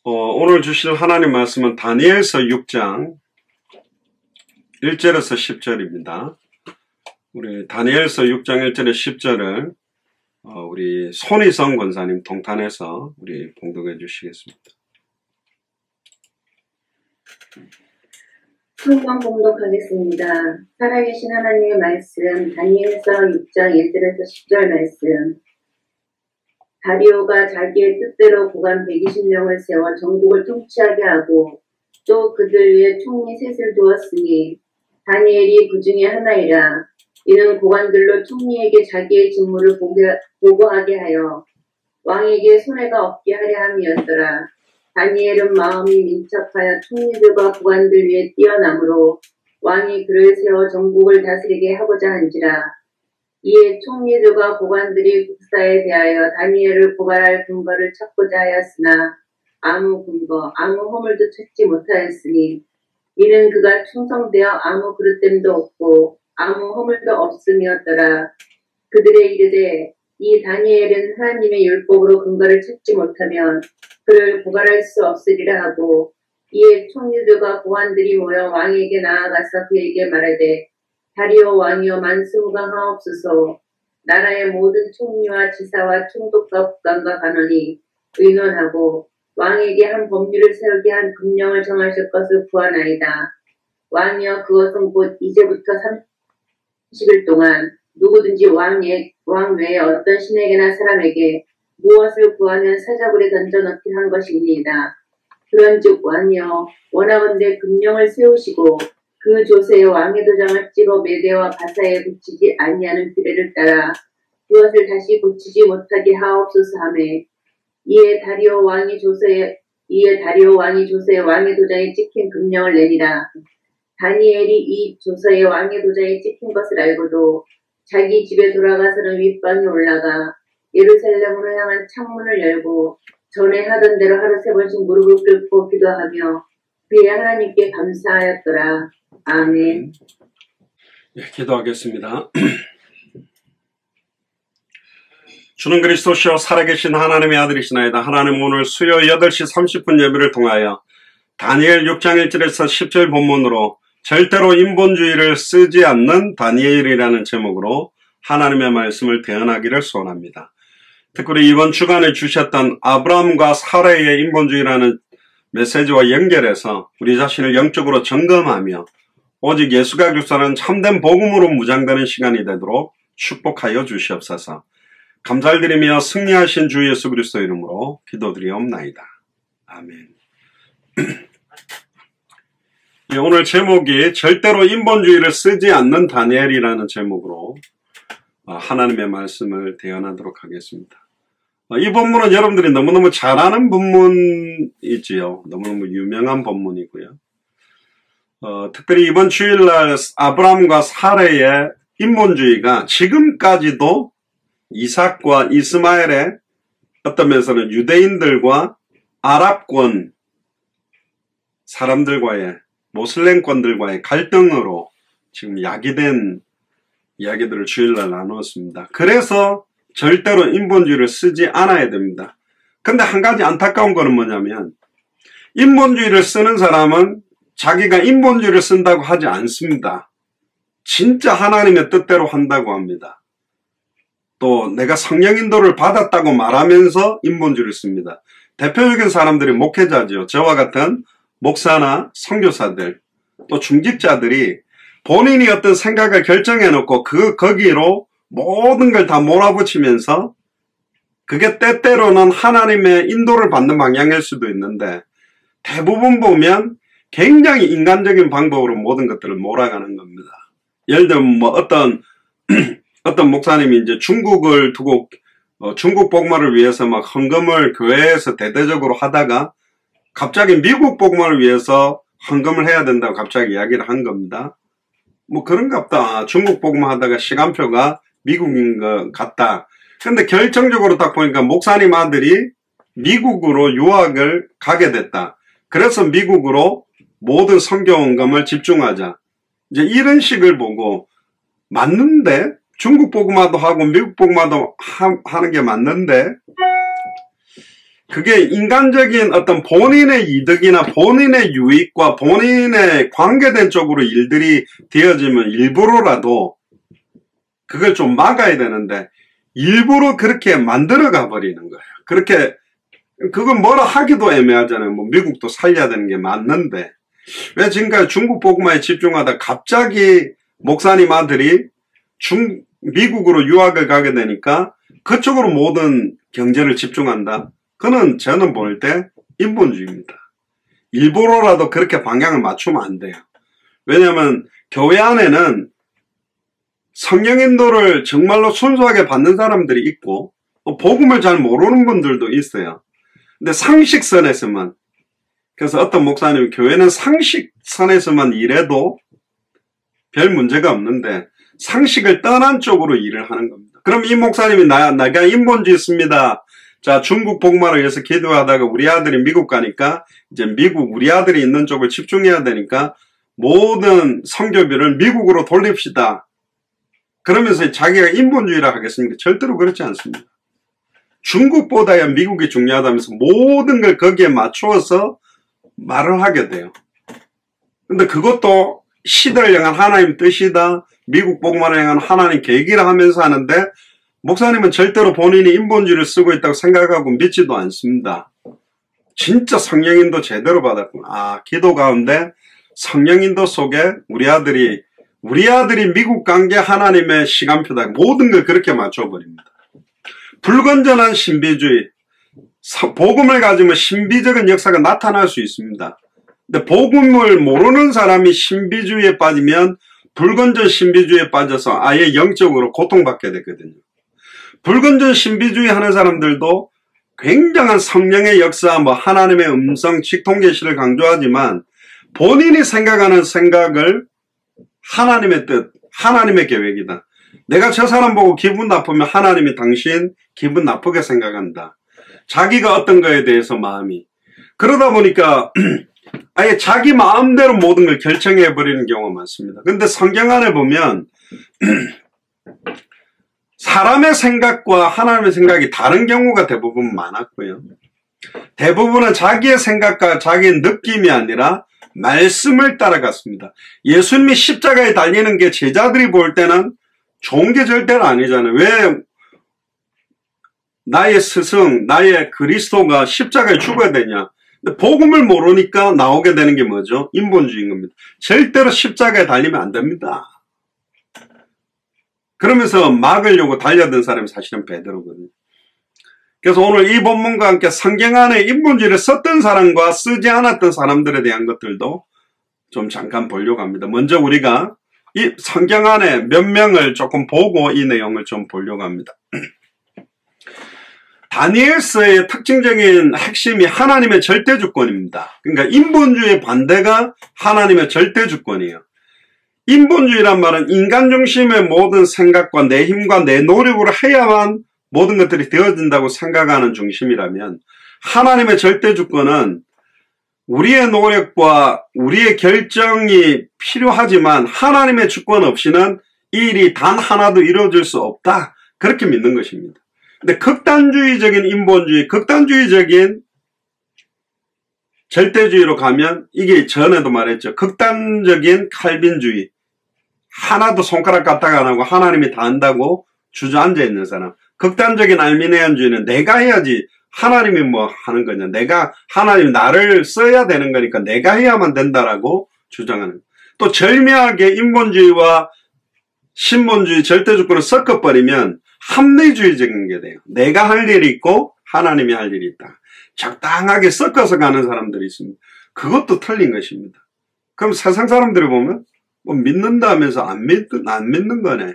오늘 주실 하나님 말씀은 다니엘서 6장 1절에서 10절입니다. 우리 다니엘서 6장 1절에 10절을 우리 손희성 권사님 동탄에서 우리 봉독해 주시겠습니다. 성경 봉독하겠습니다. 살아계신 하나님의 말씀, 다니엘서 6장 1절에서 10절 말씀. 다리오가 자기의 뜻대로 고관 120명을 세워 전국을 통치하게 하고 또 그들 위에 총리 셋을 두었으니 다니엘이 그 중에 하나이라. 이는 고관들로 총리에게 자기의 직무를 보고하게 하여 왕에게 손해가 없게 하려 함이었더라. 다니엘은 마음이 민첩하여 총리들과 고관들 위에 뛰어나므로 왕이 그를 세워 전국을 다스리게 하고자 한지라. 이에 총리들과 고관들이 국사에 대하여 다니엘을 고발할 근거를 찾고자 하였으나 아무 근거, 아무 허물도 찾지 못하였으니 이는 그가 충성되어 아무 그릇됨도 없고 아무 허물도 없음이었더라. 그들의 이르되 이 다니엘은 하나님의 율법으로 근거를 찾지 못하면 그를 고발할 수 없으리라 하고 이에 총리들과 고관들이 모여 왕에게 나아가서 그에게 말하되 다리오 왕이여 만수무강하옵소서. 나라의 모든 총리와 지사와 총독과 국감과 간원이 의논하고 왕에게 한 법률을 세우게 한 금령을 정하실 것을 구하나이다. 왕이여 그것은 곧 이제부터 30일 동안 누구든지 왕 외에 어떤 신에게나 사람에게 무엇을 구하면 사자굴에 던져넣기 한 것입니다. 그런즉 왕이여 원하건대 금령을 세우시고 그 조세에 왕의 도장을 찍어 메대와 바사에 붙이지 아니하는 규례를 따라 그것을 다시 고치지 못하게 하옵소서 하매 이에 다리오 왕이 조세에 왕의 도장에 찍힌 금령을 내니라. 다니엘이 이 조서에 왕의 도장에 찍힌 것을 알고도 자기 집에 돌아가서는 윗방에 올라가 예루살렘으로 향한 창문을 열고 전에 하던 대로 하루 3번씩 무릎을 꿇고 기도하며 그의 하나님께 감사하였더라. 아멘. 네, 기도하겠습니다. 주는 그리스도시요 살아계신 하나님의 아들이시나이다. 하나님 오늘 수요 8시 30분 예배를 통하여 다니엘 6장 1절에서 10절 본문으로 절대로 인본주의를 쓰지 않는 다니엘이라는 제목으로 하나님의 말씀을 대언하기를 소원합니다. 특별히 이번 주간에 주셨던 아브라함과 사라의 인본주의라는 메시지와 연결해서 우리 자신을 영적으로 점검하며 오직 예수가 교사는 참된 복음으로 무장되는 시간이 되도록 축복하여 주시옵소서. 감사를 드리며 승리하신 주 예수 그리스도 이름으로 기도드리옵나이다. 아멘. 오늘 제목이 절대로 인본주의를 쓰지 않는 다니엘이라는 제목으로 하나님의 말씀을 대언하도록 하겠습니다. 이 본문은 여러분들이 너무너무 잘 아는 본문이지요. 너무너무 유명한 본문이고요. 특별히 이번 주일날 아브라함과 사라의 인본주의가 지금까지도 이삭과 이스마엘의 어떤 면에서는 유대인들과 아랍권 사람들과의 모슬렘권들과의 갈등으로 지금 야기된 이야기들을 주일날 나누었습니다. 그래서 절대로 인본주의를 쓰지 않아야 됩니다. 근데 한 가지 안타까운 거는 뭐냐면 인본주의를 쓰는 사람은 자기가 인본주의를 쓴다고 하지 않습니다. 진짜 하나님의 뜻대로 한다고 합니다. 또 내가 성령 인도를 받았다고 말하면서 인본주의를 씁니다. 대표적인 사람들이 목회자죠. 저와 같은 목사나 선교사들 또 중직자들이 본인이 어떤 생각을 결정해놓고 거기로 모든 걸 다 몰아붙이면서 그게 때때로는 하나님의 인도를 받는 방향일 수도 있는데 대부분 보면 굉장히 인간적인 방법으로 모든 것들을 몰아가는 겁니다. 예를 들면 뭐 어떤 목사님이 이제 중국을 두고 중국 복음화를 위해서 막 헌금을 교회에서 대대적으로 하다가 갑자기 미국 복음화를 위해서 헌금을 해야 된다고 갑자기 이야기를 한 겁니다. 뭐 그런갑다. 중국 복음화 하다가 시간표가 미국인 것 같다. 근데 결정적으로 딱 보니까 목사님 아들이 미국으로 유학을 가게 됐다. 그래서 미국으로 모든 선교헌금을 집중하자. 이제 이런 식을 보고 맞는데 중국 복음화도 하고 미국 복음화도 하는 게 맞는데 그게 인간적인 어떤 본인의 이득이나 본인의 유익과 본인의 관계된 쪽으로 일들이 되어지면 일부러라도 그걸 좀 막아야 되는데 일부러 그렇게 만들어가 버리는 거예요. 그렇게 그건 뭐라 하기도 애매하잖아요. 뭐 미국도 살려야 되는 게 맞는데 왜 지금까지 중국 복음화에 집중하다 갑자기 목사님 아들이 미국으로 유학을 가게 되니까 그쪽으로 모든 경제를 집중한다. 그는 저는 볼 때 인본주의입니다. 일부러라도 그렇게 방향을 맞추면 안 돼요. 왜냐하면 교회 안에는 성령 인도를 정말로 순수하게 받는 사람들이 있고 복음을 잘 모르는 분들도 있어요. 근데 상식선에서만, 그래서 어떤 목사님은 교회는 상식선에서만 일해도 별 문제가 없는데 상식을 떠난 쪽으로 일을 하는 겁니다. 그럼 이 목사님이 내가 인본주의 있습니다. 자, 중국 복음화를 위해서 기도하다가 우리 아들이 미국 가니까 이제 미국 우리 아들이 있는 쪽을 집중해야 되니까 모든 선교비를 미국으로 돌립시다. 그러면서 자기가 인본주의라 하겠습니까? 절대로 그렇지 않습니다. 중국보다야 미국이 중요하다면서 모든 걸 거기에 맞추어서 말을 하게 돼요. 근데 그것도 시대를 향한 하나님 뜻이다. 미국 복음화를 향한 하나님 계획이라 하면서 하는데 목사님은 절대로 본인이 인본주의를 쓰고 있다고 생각하고 믿지도 않습니다. 진짜 성령인도 제대로 받았구나. 아, 기도 가운데 성령인도 속에 우리 아들이 미국 간 게 하나님의 시간표다. 모든 걸 그렇게 맞춰버립니다. 불건전한 신비주의, 복음을 가지면 신비적인 역사가 나타날 수 있습니다. 근데 복음을 모르는 사람이 신비주의에 빠지면 불건전 신비주의에 빠져서 아예 영적으로 고통받게 되거든요. 불건전 신비주의 하는 사람들도 굉장한 성령의 역사, 하나님의 음성, 직통계시를 강조하지만 본인이 생각하는 생각을 하나님의 뜻, 하나님의 계획이다. 내가 저 사람 보고 기분 나쁘면 하나님이 당신 기분 나쁘게 생각한다. 자기가 어떤 거에 대해서 마음이. 그러다 보니까 아예 자기 마음대로 모든 걸 결정해버리는 경우가 많습니다. 근데 성경 안에 보면 사람의 생각과 하나님의 생각이 다른 경우가 대부분 많았고요. 대부분은 자기의 생각과 자기의 느낌이 아니라 말씀을 따라갔습니다. 예수님이 십자가에 달리는 게 제자들이 볼 때는 좋은 게 절대로 아니잖아요. 왜 나의 스승, 나의 그리스도가 십자가에 죽어야 되냐. 근데 복음을 모르니까 나오게 되는 게 뭐죠? 인본주의인 겁니다. 절대로 십자가에 달리면 안 됩니다. 그러면서 막으려고 달려든 사람이 사실은 베드로거든요. 그래서 오늘 이 본문과 함께 성경 안에 인본주의를 썼던 사람과 쓰지 않았던 사람들에 대한 것들도 좀 잠깐 보려고 합니다. 먼저 우리가 이 성경 안에 몇 명을 조금 보고 이 내용을 좀 보려고 합니다. 다니엘서의 특징적인 핵심이 하나님의 절대주권입니다. 그러니까 인본주의 반대가 하나님의 절대주권이에요. 인본주의란 말은 인간 중심의 모든 생각과 내 힘과 내 노력으로 해야만 모든 것들이 되어진다고 생각하는 중심이라면 하나님의 절대주권은 우리의 노력과 우리의 결정이 필요하지만 하나님의 주권 없이는 이 일이 단 하나도 이루어질 수 없다. 그렇게 믿는 것입니다. 근데 극단주의적인 인본주의, 극단주의적인 절대주의로 가면 이게 전에도 말했죠. 극단적인 칼빈주의. 하나도 손가락 까딱 안 하고 하나님이 다 한다고 주저앉아 있는 사람. 극단적인 알미니안주의는 내가 해야지 하나님이 뭐 하는 거냐. 하나님이 나를 써야 되는 거니까 내가 해야만 된다라고 주장하는. 또 절묘하게 인본주의와 신본주의 절대주권을 섞어버리면 합리주의적인 게 돼요. 내가 할 일이 있고 하나님이 할 일이 있다. 적당하게 섞어서 가는 사람들이 있습니다. 그것도 틀린 것입니다. 그럼 세상 사람들이 보면 뭐 믿는다 하면서 안 믿는 거네.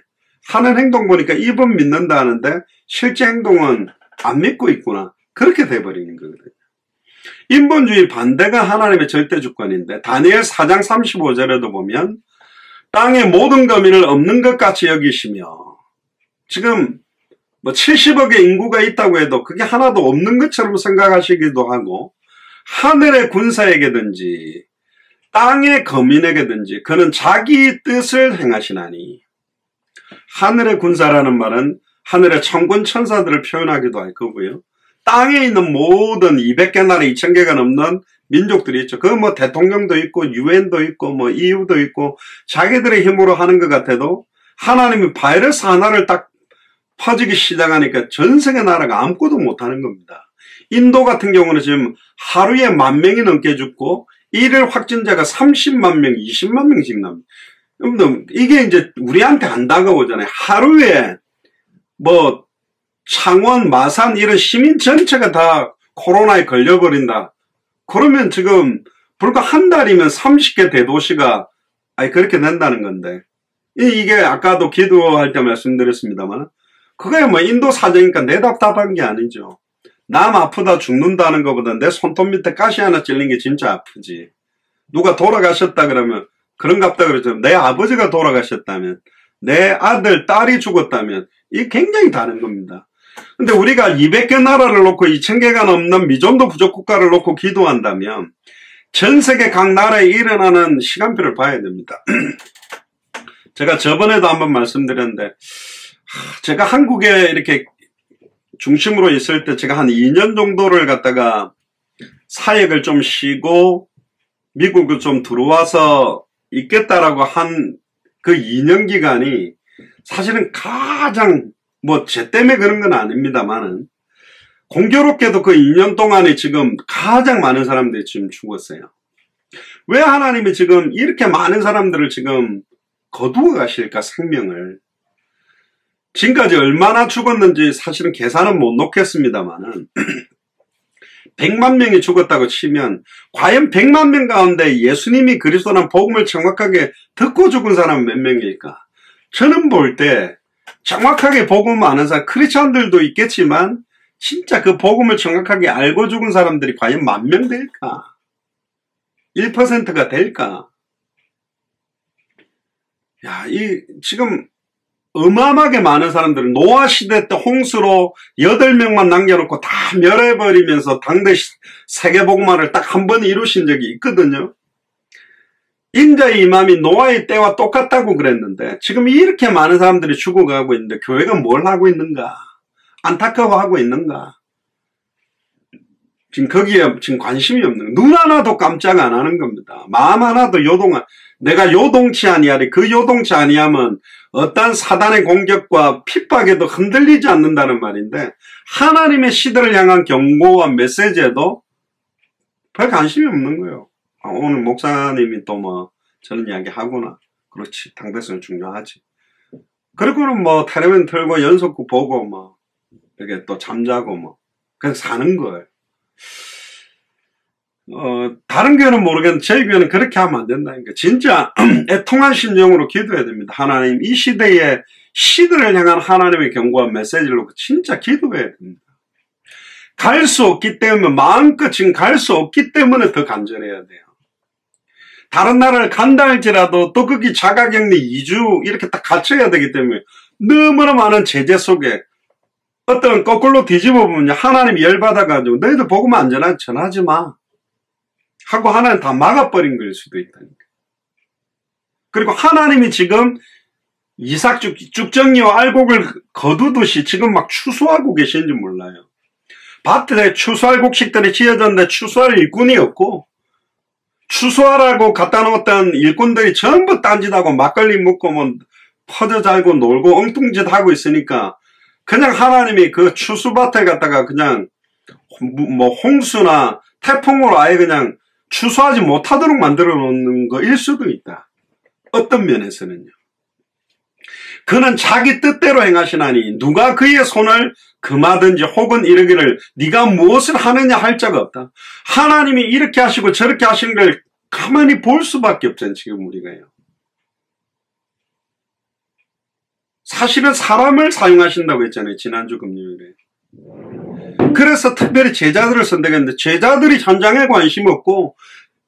하는 행동 보니까 입은 믿는다 하는데 실제 행동은 안 믿고 있구나. 그렇게 돼버리는 거거든요. 인본주의 반대가 하나님의 절대주권인데 다니엘 4장 35절에도 보면 땅의 모든 거민을 없는 것 같이 여기시며 지금 뭐 70억의 인구가 있다고 해도 그게 하나도 없는 것처럼 생각하시기도 하고 하늘의 군사에게든지 땅의 거민에게든지 그는 자기 뜻을 행하시나니 하늘의 군사라는 말은 하늘의 천군 천사들을 표현하기도 할 거고요. 땅에 있는 모든 200개 나라 2000개가 넘는 민족들이 있죠. 그 뭐 대통령도 있고 유엔도 있고 뭐 EU도 있고 자기들의 힘으로 하는 것 같아도 하나님이 바이러스 하나를 딱 퍼지기 시작하니까 전 세계 나라가 아무것도 못하는 겁니다. 인도 같은 경우는 지금 하루에 10,000명이 넘게 죽고 일일 확진자가 30만 명, 20만 명씩 납니다. 여러분들 이게 이제 우리한테 안 다가오잖아요. 하루에 뭐 창원, 마산 이런 시민 전체가 다 코로나에 걸려버린다. 그러면 지금 불과 한 달이면 30개 대도시가 그렇게 된다는 건데 이게 아까도 기도할 때 말씀드렸습니다만 그거야 뭐 인도 사정이니까 내 답답한 게 아니죠. 남 아프다 죽는다는 것보다 내 손톱 밑에 가시 하나 찔린 게 진짜 아프지. 누가 돌아가셨다 그러면 그런갑다 그러죠. 내 아버지가 돌아가셨다면 내 아들, 딸이 죽었다면 이게 굉장히 다른 겁니다. 근데 우리가 200개 나라를 놓고 2000개가 넘는 미존도 부족 국가를 놓고 기도한다면 전 세계 각 나라에 일어나는 시간표를 봐야 됩니다. 제가 저번에도 한번 말씀드렸는데 제가 한국에 이렇게 중심으로 있을 때 제가 한 2년 정도를 갖다가 사역을 좀 쉬고 미국을 좀 들어와서 있겠다라고 한 그 2년 기간이 사실은 가장 뭐 제 때문에 그런 건 아닙니다만은 공교롭게도 그 2년 동안에 지금 가장 많은 사람들이 지금 죽었어요. 왜 하나님이 지금 이렇게 많은 사람들을 지금 거두어 가실까 생명을. 지금까지 얼마나 죽었는지 사실은 계산은 못 놓겠습니다만은 100만 명이 죽었다고 치면 과연 100만 명 가운데 예수님이 그리스도라는 복음을 정확하게 듣고 죽은 사람은 몇 명일까? 저는 볼 때 정확하게 복음 아는 사람, 크리스천들도 있겠지만 진짜 그 복음을 정확하게 알고 죽은 사람들이 과연 10,000명 될까? 1%가 될까? 야, 지금 어마어마하게 많은 사람들은 노아 시대 때 홍수로 8명만 남겨놓고 다 멸해버리면서 당대 세계복음화를 딱 한 번 이루신 적이 있거든요. 인자의 이맘이 노아의 때와 똑같다고 그랬는데 지금 이렇게 많은 사람들이 죽어가고 있는데 교회가 뭘 하고 있는가? 안타까워하고 있는가? 지금 거기에 지금 관심이 없는 눈 하나도 깜짝 안 하는 겁니다. 마음 하나도 내가 요동치 아니하리. 그 요동치 아니하면 어떤 사단의 공격과 핍박에도 흔들리지 않는다는 말인데 하나님의 시대를 향한 경고와 메시지에도 별 관심이 없는 거예요. 오늘 목사님이 또 뭐 저런 이야기 하구나. 그렇지. 당대성은 중요하지. 그리고는 뭐 텔레비전 틀고 연속극 보고 뭐 이렇게 또 잠자고 뭐 그냥 사는 거예요. 다른 교회는 모르겠는데 저희 교회는 그렇게 하면 안 된다니까. 진짜 애통한 심정으로 기도해야 됩니다. 하나님 이 시대에 시대를 향한 하나님의 경고와 메시지를 놓고 진짜 기도해야 됩니다. 갈 수 없기 때문에 마음껏 지금 갈 수 없기 때문에 더 간절해야 돼요. 다른 나라를 간다 할지라도 또 거기 자가격리 2주 이렇게 딱 갇혀야 되기 때문에 너무나 많은 제재 속에 어떤 거꾸로 뒤집어 보면 하나님이 열받아가지고 너희들 복음 안전하게 전하지 마 하고 하나님 다 막아버린 걸 수도 있다니까. 그리고 하나님이 지금 이삭 쭉정리와 알곡을 거두듯이 지금 막 추수하고 계신지 몰라요. 밭에 추수할 곡식들이 지어졌는데 추수할 일꾼이 없고 추수하라고 갖다 놓았던 일꾼들이 전부 딴짓하고 막걸리 먹고 뭐 퍼져 잘고 놀고 엉뚱짓 하고 있으니까 그냥 하나님이 그 추수밭에 갖다가 그냥 뭐 홍수나 태풍으로 아예 그냥 추수하지 못하도록 만들어 놓는 거일 수도 있다. 어떤 면에서는요. 그는 자기 뜻대로 행하시나니 누가 그의 손을 금하든지 혹은 이르기를 네가 무엇을 하느냐 할 자가 없다. 하나님이 이렇게 하시고 저렇게 하시는 걸 가만히 볼 수밖에 없잖아요. 지금 우리가요. 사실은 사람을 사용하신다고 했잖아요. 지난주 금요일에. 그래서 특별히 제자들을 선택했는데 제자들이 현장에 관심 없고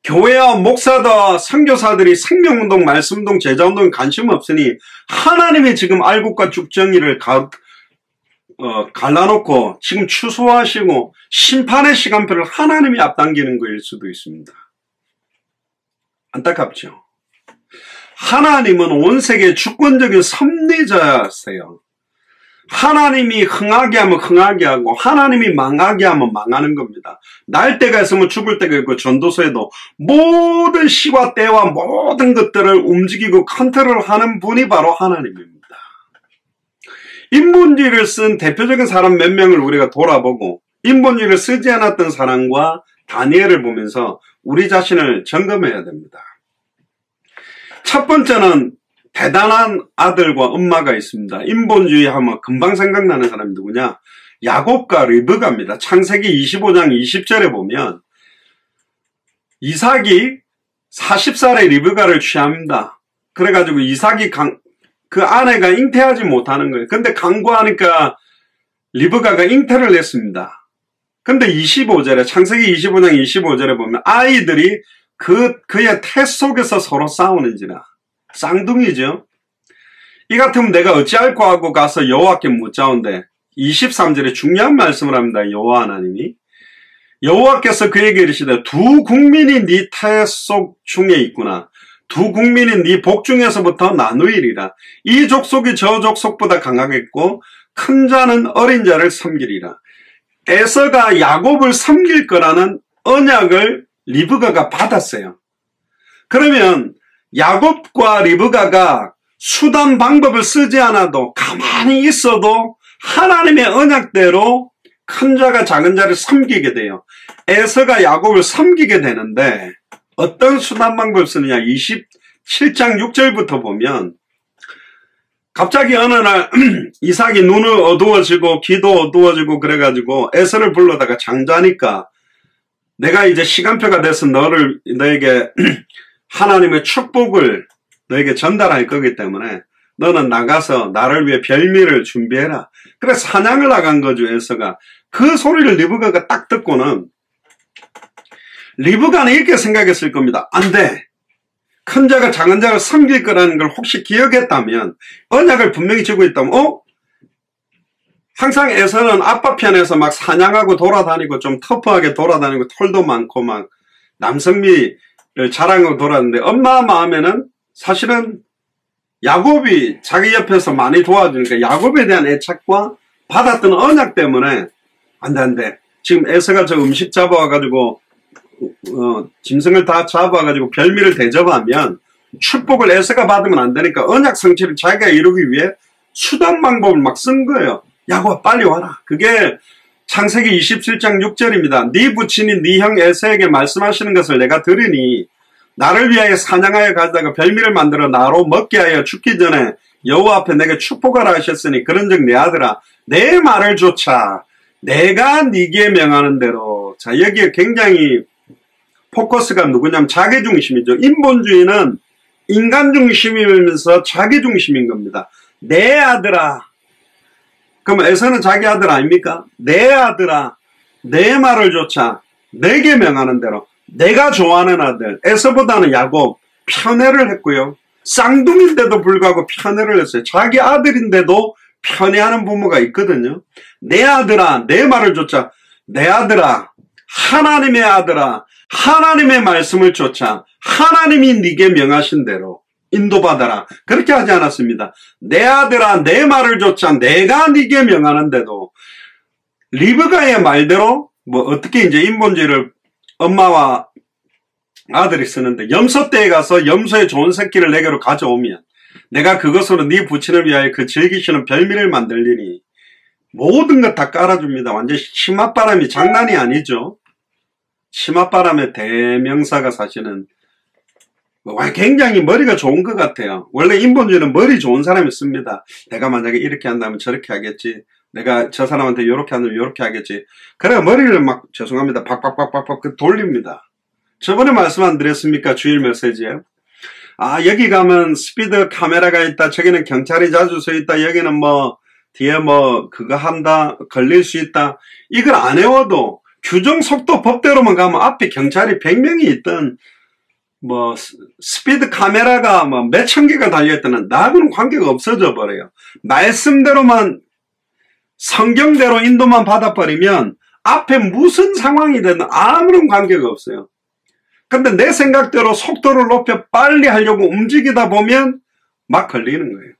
교회와 목사다 선교사들이 생명운동, 말씀운동, 제자운동에 관심 없으니 하나님이 지금 알곡과 쭉정이를 갈라놓고 지금 추수하시고 심판의 시간표를 하나님이 앞당기는 거일 수도 있습니다. 안타깝죠. 하나님은 온 세계의 주권적인 섭리자세요. 하나님이 흥하게 하면 흥하게 하고 하나님이 망하게 하면 망하는 겁니다. 날 때가 있으면 죽을 때가 있고 전도서에도 모든 시와 때와 모든 것들을 움직이고 컨트롤하는 분이 바로 하나님입니다. 인본주의를 쓴 대표적인 사람 몇 명을 우리가 돌아보고 인본주의를 쓰지 않았던 사람과 다니엘을 보면서 우리 자신을 점검해야 됩니다. 첫 번째는 대단한 아들과 엄마가 있습니다. 인본주의 하면 금방 생각나는 사람이 누구냐? 야곱과 리브가입니다. 창세기 25장 20절에 보면 이삭이 40살에 리브가를 취합니다. 그래가지고 이삭이 그 아내가 잉태하지 못하는 거예요. 근데 강구하니까 리브가가 잉태를 했습니다. 근데 25절에 창세기 25장 25절에 보면 아이들이 그의 태 속에서 서로 싸우는지라. 쌍둥이죠. 이 같으면 내가 어찌할꼬 하고 가서 여호와께 묻자온데 23절에 중요한 말씀을 합니다. 여호와 하나님이 여호와께서 그에게 이르시되 두 국민이 네 태 속 중에 있구나. 두 국민이 네 복 중에서부터 나누이리라. 이 족속이 저 족속보다 강하겠고 큰 자는 어린 자를 섬기리라. 에서가 야곱을 섬길 거라는 언약을 리브가가 받았어요. 그러면 야곱과 리브가가 수단 방법을 쓰지 않아도 가만히 있어도 하나님의 언약대로 큰 자가 작은 자를 섬기게 돼요. 에서가 야곱을 섬기게 되는데 어떤 수단 방법을 쓰느냐. 27장 6절부터 보면 갑자기 어느 날 이삭이 눈을 어두워지고 귀도 어두워지고 그래가지고 에서를 불러다가 장자니까 내가 이제 시간표가 돼서 너에게 하나님의 축복을 너에게 전달할 거기 때문에 너는 나가서 나를 위해 별미를 준비해라. 그래서 사냥을 나간 거죠. 에서가. 그 소리를 리브가가 딱 듣고는 리브가는 이렇게 생각했을 겁니다. 안 돼. 큰 자가 작은 자를 섬길 거라는 걸 혹시 기억했다면 언약을 분명히 쥐고 있다면 항상 에서는 아빠 편에서 막 사냥하고 돌아다니고 좀 터프하게 돌아다니고 털도 많고 막 남성미를 자랑하고 돌아다니는데 엄마 마음에는 사실은 야곱이 자기 옆에서 많이 도와주니까 야곱에 대한 애착과 받았던 언약 때문에 안 돼. 지금 에서가 저 음식 잡아와가지고 짐승을 다 잡아가지고 별미를 대접하면 축복을 에서가 받으면 안 되니까 언약 성취를 자기가 이루기 위해 수단 방법을 막 쓴 거예요. 야곱아 빨리 와라. 그게 창세기 27장 6절입니다. 네 부친인 네 형 에서에게 말씀하시는 것을 내가 들으니 나를 위하여 사냥하여 가져다가 별미를 만들어 나로 먹게 하여 죽기 전에 여호와 앞에 내게 축복하라 하셨으니 그런즉 내 아들아 내 말을 조차 내가 네게 명하는 대로. 자, 여기에 굉장히 포커스가 누구냐면 자기중심이죠. 인본주의는 인간중심이면서 자기중심인 겁니다. 내 아들아. 그럼 에서는 자기 아들 아닙니까? 내 아들아 내 말을 조차 내게 명하는 대로. 내가 좋아하는 아들 에서보다는 야곱 편애를 했고요. 쌍둥이인데도 불구하고 편애를 했어요. 자기 아들인데도 편애하는 부모가 있거든요. 내 아들아 내 말을 조차. 내 아들아 하나님의 아들아 하나님의 말씀을 쫓아 하나님이 네게 명하신 대로 인도받아라. 그렇게 하지 않았습니다. 내 아들아 내 말을 쫓아 내가 네게 명하는데도 리브가의 말대로 뭐 어떻게 이제 인본주의를 엄마와 아들이 쓰는데 염소 떼에 가서 염소의 좋은 새끼를 내게로 가져오면 내가 그것으로 네 부친을 위하여 그 즐기시는 별미를 만들리니 모든 것 다 깔아줍니다. 완전 치맛바람이 장난이 아니죠. 치맛바람의 대명사가 사실은 굉장히 머리가 좋은 것 같아요. 원래 인본주의는 머리 좋은 사람이 씁니다. 내가 만약에 이렇게 한다면 저렇게 하겠지. 내가 저 사람한테 이렇게 한다면 이렇게 하겠지. 그래 머리를 막 죄송합니다. 박박박박박 돌립니다. 저번에 말씀 안 드렸습니까? 주일 메시지에. 아 여기 가면 스피드 카메라가 있다. 저기는 경찰이 자주 서 있다. 여기는 뭐 뒤에 뭐 그거 한다. 걸릴 수 있다. 이걸 안 해워도 규정 속도 법대로만 가면 앞에 경찰이 100명이 있던 뭐 스피드 카메라가 뭐 몇천 개가 달려있다는 나하고는 관계가 없어져 버려요. 말씀대로만 성경대로 인도만 받아버리면 앞에 무슨 상황이 되든 아무런 관계가 없어요. 근데 내 생각대로 속도를 높여 빨리 하려고 움직이다 보면 막 걸리는 거예요.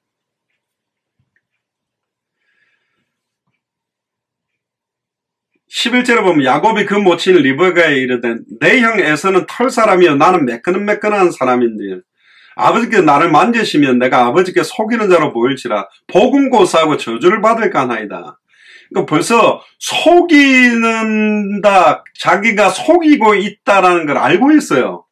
11절에 보면 야곱이 그 모친 리브가에 이르되 내 형 에서는 털 사람이요 나는 매끈한 사람인데 아버지께 나를 만지시면 내가 아버지께 속이는 자로 보일지라 복음 고사하고 저주를 받을까 하나이다. 그러니까 벌써 속이는다, 자기가 속이고 있다라는 걸 알고 있어요.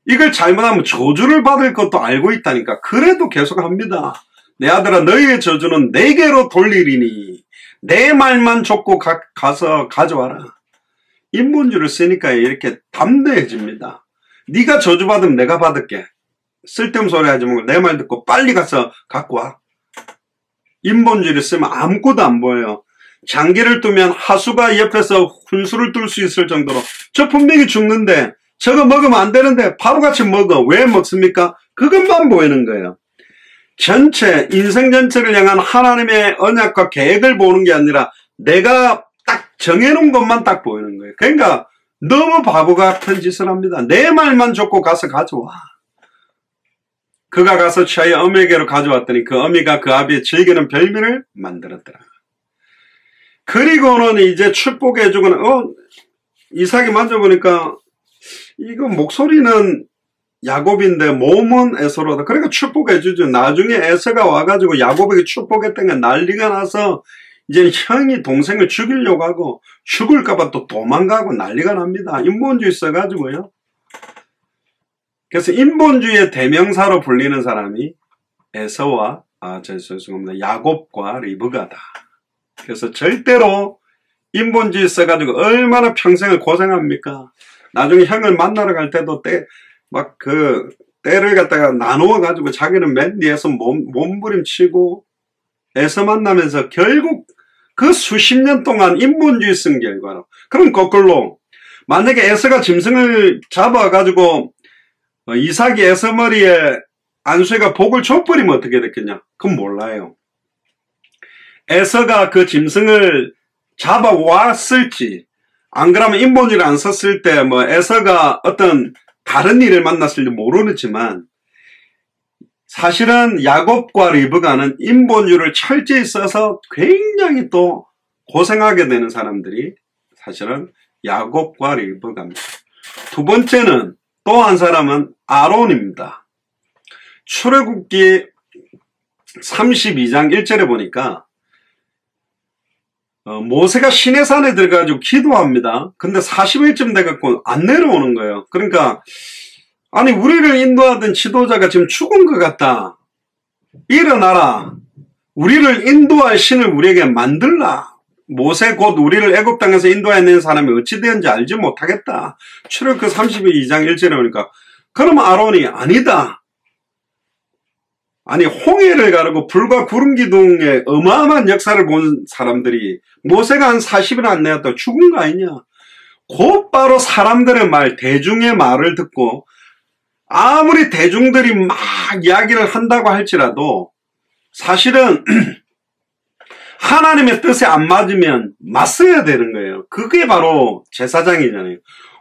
이걸 잘못하면 저주를 받을 것도 알고 있다니까. 그래도 계속합니다. 내 아들아 너희의 저주는 내게로 돌리리니 내 말만 줬고 가서 가져와라. 인본주의를 쓰니까 이렇게 담대해집니다. 네가 저주받으면 내가 받을게. 쓸데없는 소리 하지 말고 내 말 듣고 빨리 가서 갖고 와. 인본주의를 쓰면 아무것도 안 보여요. 장기를 두면 하수가 옆에서 훈수를 뚫을 수 있을 정도로 저 분명히 죽는데 저거 먹으면 안 되는데 바보같이 먹어. 왜 먹습니까? 그것만 보이는 거예요. 인생 전체를 향한 하나님의 언약과 계획을 보는 게 아니라 내가 딱 정해놓은 것만 딱 보이는 거예요. 그러니까 너무 바보 같은 짓을 합니다. 내 말만 줬고 가서 가져와. 그가 가서 취하여 어미에게로 가져왔더니 그 어미가 그 아비의 즐기는 별미를 만들었더라. 그리고는 이제 축복해주고는 이삭이 만져보니까 이거 목소리는 야곱인데 몸은 에서로다. 그러니까 축복해주죠. 나중에 에서가 와가지고 야곱에게 축복했던 게 난리가 나서 이제 형이 동생을 죽이려고 하고 죽을까봐 또 도망가고 난리가 납니다. 인본주의 써가지고요. 그래서 인본주의의 대명사로 불리는 사람이 에서와 죄송합니다. 야곱과 리브가다. 그래서 절대로 인본주의 써가지고 얼마나 평생을 고생합니까? 나중에 형을 만나러 갈 때도 때를 갖다가 나누어가지고 자기는 맨 뒤에서 몸부림치고 에서 만나면서 결국 그 수십 년 동안 인본주의 쓴 결과로. 그럼 거꾸로 만약에 에서가 짐승을 잡아가지고 이삭이 에서 머리에 안수가 복을 줘버리면 어떻게 됐겠냐? 그건 몰라요. 에서가 그 짐승을 잡아왔을지 안 그러면 인본주의를 안 썼을 때 에서가 어떤 다른 일을 만났을지 모르지만 사실은 야곱과 리브가는 인본주의를 철저히 써서 굉장히 또 고생하게 되는 사람들이 사실은 야곱과 리브가입니다. 두 번째는 또 한 사람은 아론입니다. 출애굽기 32장 1절에 보니까 모세가 시내산에 들어가지고 기도합니다. 근데 40일쯤 돼갖고 안 내려오는 거예요. 그러니까 아니 우리를 인도하던 지도자가 지금 죽은 것 같다. 일어나라. 우리를 인도할 신을 우리에게 만들라. 모세 곧 우리를 애굽 땅에서 인도해낸 사람이 어찌 되었는지 알지 못하겠다. 출애굽기 32장 1절에 보니까 그러면 아론이 아니다. 아니 홍해를 가르고 불과 구름 기둥의 어마어마한 역사를 본 사람들이 모세가 한 40일 안 내었다고 죽은 거 아니냐. 곧바로 사람들의 말, 대중의 말을 듣고 아무리 대중들이 막 이야기를 한다고 할지라도 사실은 하나님의 뜻에 안 맞으면 맞서야 되는 거예요. 그게 바로 제사장이잖아요.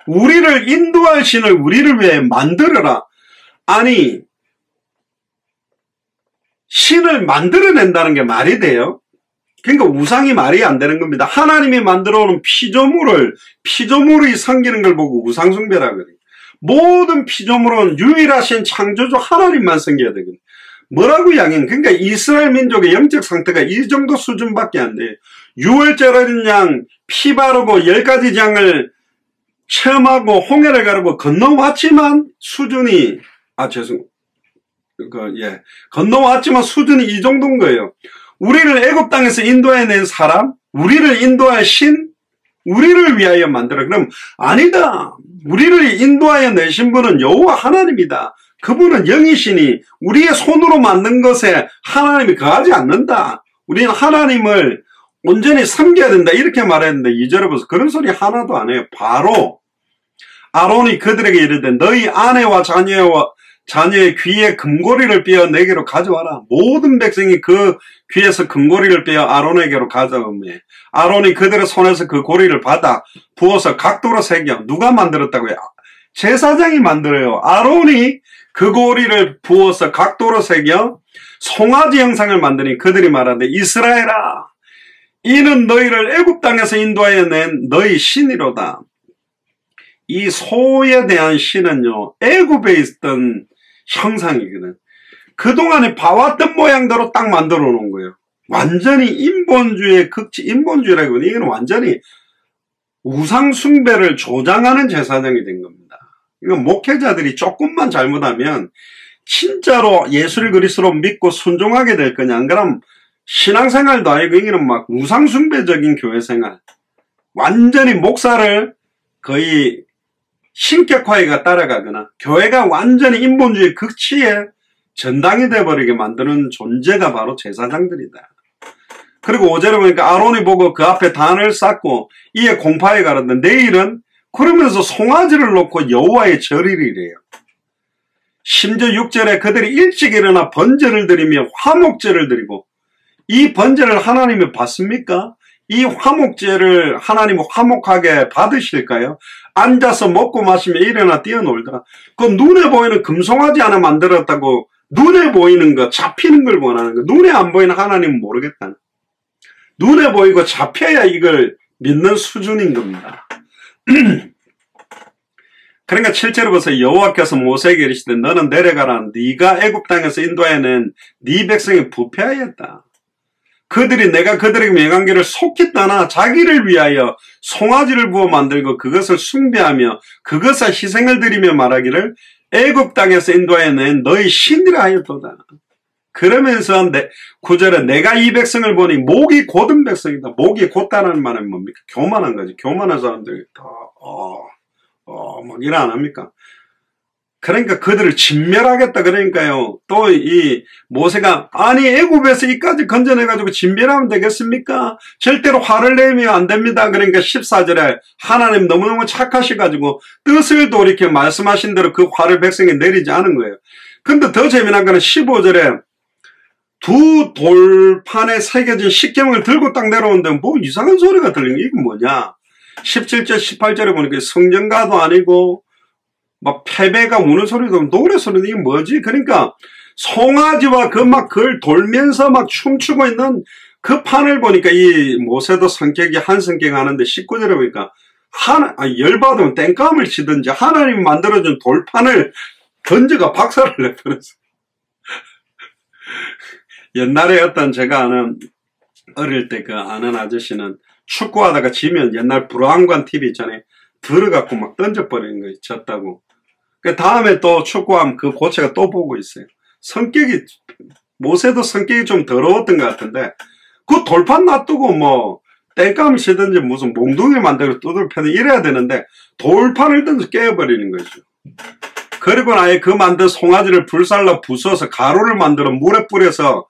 우리를 인도할 신을 우리를 위해 만들어라. 아니 신을 만들어낸다는 게 말이 돼요? 그러니까 우상이 말이 안 되는 겁니다. 하나님이 만들어오는 피조물이 섬기는 걸 보고 우상숭배라 그래요. 모든 피조물은 유일하신 창조주 하나님만 섬겨야 되거든요. 뭐라고 이야기는? 그러니까 이스라엘 민족의 영적 상태가 이 정도 수준밖에 안 돼요. 6월절 어린 양 피 바르고 10가지 장을 체험하고 홍해를 가르고 건너왔지만 수준이 건너왔지만 수준이 이 정도인 거예요. 우리를 애굽 땅에서 인도해낸 사람, 우리를 인도할 신, 우리를 위하여 만들어. 그럼 아니다. 우리를 인도하여 내신 분은 여호와 하나님이다. 그분은 영이시니 우리의 손으로 만든 것에 하나님이 거하지 않는다. 우리는 하나님을 온전히 섬겨야 된다. 이렇게 말했는데 2절에 보세요. 그런 소리 하나도 안 해요. 바로 아론이 그들에게 이르되 너희 아내와 자녀의 귀에 금고리를 빼어 내게로 가져와라. 모든 백성이 그 귀에서 금고리를 빼어 아론에게로 가져오며 아론이 그들의 손에서 그 고리를 받아 부어서 각도로 새겨. 누가 만들었다고요? 제사장이 만들어요. 아론이 그 고리를 부어서 각도로 새겨 송아지 형상을 만드니 그들이 말하되 이스라엘아 이는 너희를 애굽 땅에서 인도하여 낸 너희 신이로다. 이 소에 대한 신은요, 애굽에 있던 형상이거든. 그동안에 봐왔던 모양대로 딱 만들어 놓은 거예요. 완전히 인본주의의 극치, 인본주의라기보다 이건 완전히 우상숭배를 조장하는 제사장이 된 겁니다. 이건 목회자들이 조금만 잘못하면 진짜로 예수를 그리스도로 믿고 순종하게 될 거냐. 안 그럼 신앙생활도 아니고 이거는 막 우상숭배적인 교회생활. 완전히 목사를 거의 신격화해가 따라가거나 교회가 완전히 인본주의 극치에 전당이 돼버리게 만드는 존재가 바로 제사장들이다. 그리고 5절에 보니까 아론이 보고 그 앞에 단을 쌓고 이에 공파에 가르는데 내일은 그러면서 송아지를 놓고 여호와의 절일이래요. 심지어 6절에 그들이 일찍 일어나 번제를 드리며 화목제를 드리고 이 번제를 하나님이 받습니까? 이 화목제를 하나님이 화목하게 받으실까요? 앉아서 먹고 마시며 일어나 뛰어놀더라. 그 눈에 보이는 금송아지 하나 만들었다고 눈에 보이는 거 잡히는 걸 원하는 거. 눈에 안 보이는 하나님은 모르겠다는. 눈에 보이고 잡혀야 이걸 믿는 수준인 겁니다. 그러니까 7절에 보세요. 여호와께서 모세에게 이르시되 너는 내려가라. 네가 애굽 땅에서 인도하여낸 네 백성이 부패하였다. 그들이 내가 그들에게 명한 길을 속히 떠나 자기를 위하여 송아지를 부어 만들고 그것을 숭배하며 그것에 희생을 드리며 말하기를 애굽 땅에서 인도하여낸 너희 신이라 하였도다. 그러면서 9절에 내가 이 백성을 보니 목이 곧은 백성이다. 목이 곧다라는 말은 뭡니까? 교만한 거지. 교만한 사람들이 다 막 일 안 합니까? 그러니까 그들을 진멸하겠다. 그러니까요. 또 이 모세가 아니 애굽에서 이까지 건져내가지고 진멸하면 되겠습니까? 절대로 화를 내면 안 됩니다. 그러니까 14절에 하나님 너무너무 착하셔가지고 뜻을 돌이켜 말씀하신 대로 그 화를 백성에 내리지 않은 거예요. 근데 더 재미난 거는 15절에 두 돌판에 새겨진 십계명을 들고 딱 내려오는데 뭐 이상한 소리가 들리는 게 이게 뭐냐? 17절 18절에 보니까 성전가도 아니고 막 패배가 우는 소리도 노래 소리도 이게 뭐지? 그러니까 송아지와 그 막 그걸 돌면서 막 춤추고 있는 그 판을 보니까 이 모세도 성격이 한 성격 하는데 19절에 보니까 열받으면 땡감을 치든지 하나님이 만들어준 돌판을 던져가 박살을 내버렸어. 옛날에 어떤 제가 아는 어릴 때 그 아는 아저씨는 축구하다가 지면 옛날 브라운관 TV 있잖아요. 들어갖고 막 던져버리는 거 졌다고. 그 다음에 또 축구하면 그 고체가 또 보고 있어요. 성격이 모세도 성격이 좀 더러웠던 것 같은데 그 돌판 놔두고 뭐 땡감을 치든지 무슨 몽둥이 만들고 두들 패는 이래야 되는데 돌판을 던져 깨버리는 거죠. 그리고 아예 그 만든 송아지를 불살라 부숴서 가루를 만들어 물에 뿌려서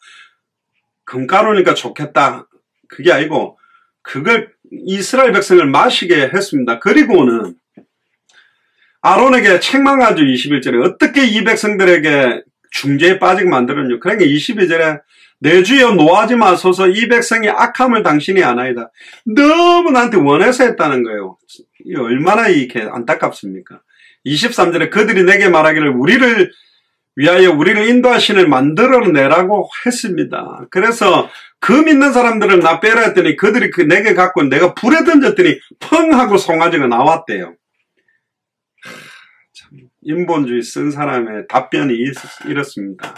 금가루니까 좋겠다. 그게 아니고 그걸 이스라엘 백성을 마시게 했습니다. 그리고는 아론에게 책망하죠. 21절에 어떻게 이 백성들에게 중죄에 빠지게 만들었냐. 그러니까 22절에 내 주여 노하지 마소서 이 백성이 악함을 당신이 아나이다. 너무 나한테 원해서 했다는 거예요. 이게 얼마나 이렇게 안타깝습니까? 23절에 그들이 내게 말하기를 우리를 위하여 우리를 인도할 신을 만들어내라고 했습니다. 그래서 그 믿는 사람들을 나 빼라 했더니 그들이 내게 갖고 내가 불에 던졌더니 펑 하고 송아지가 나왔대요. 참 인본주의 쓴 사람의 답변이 이렇습니다.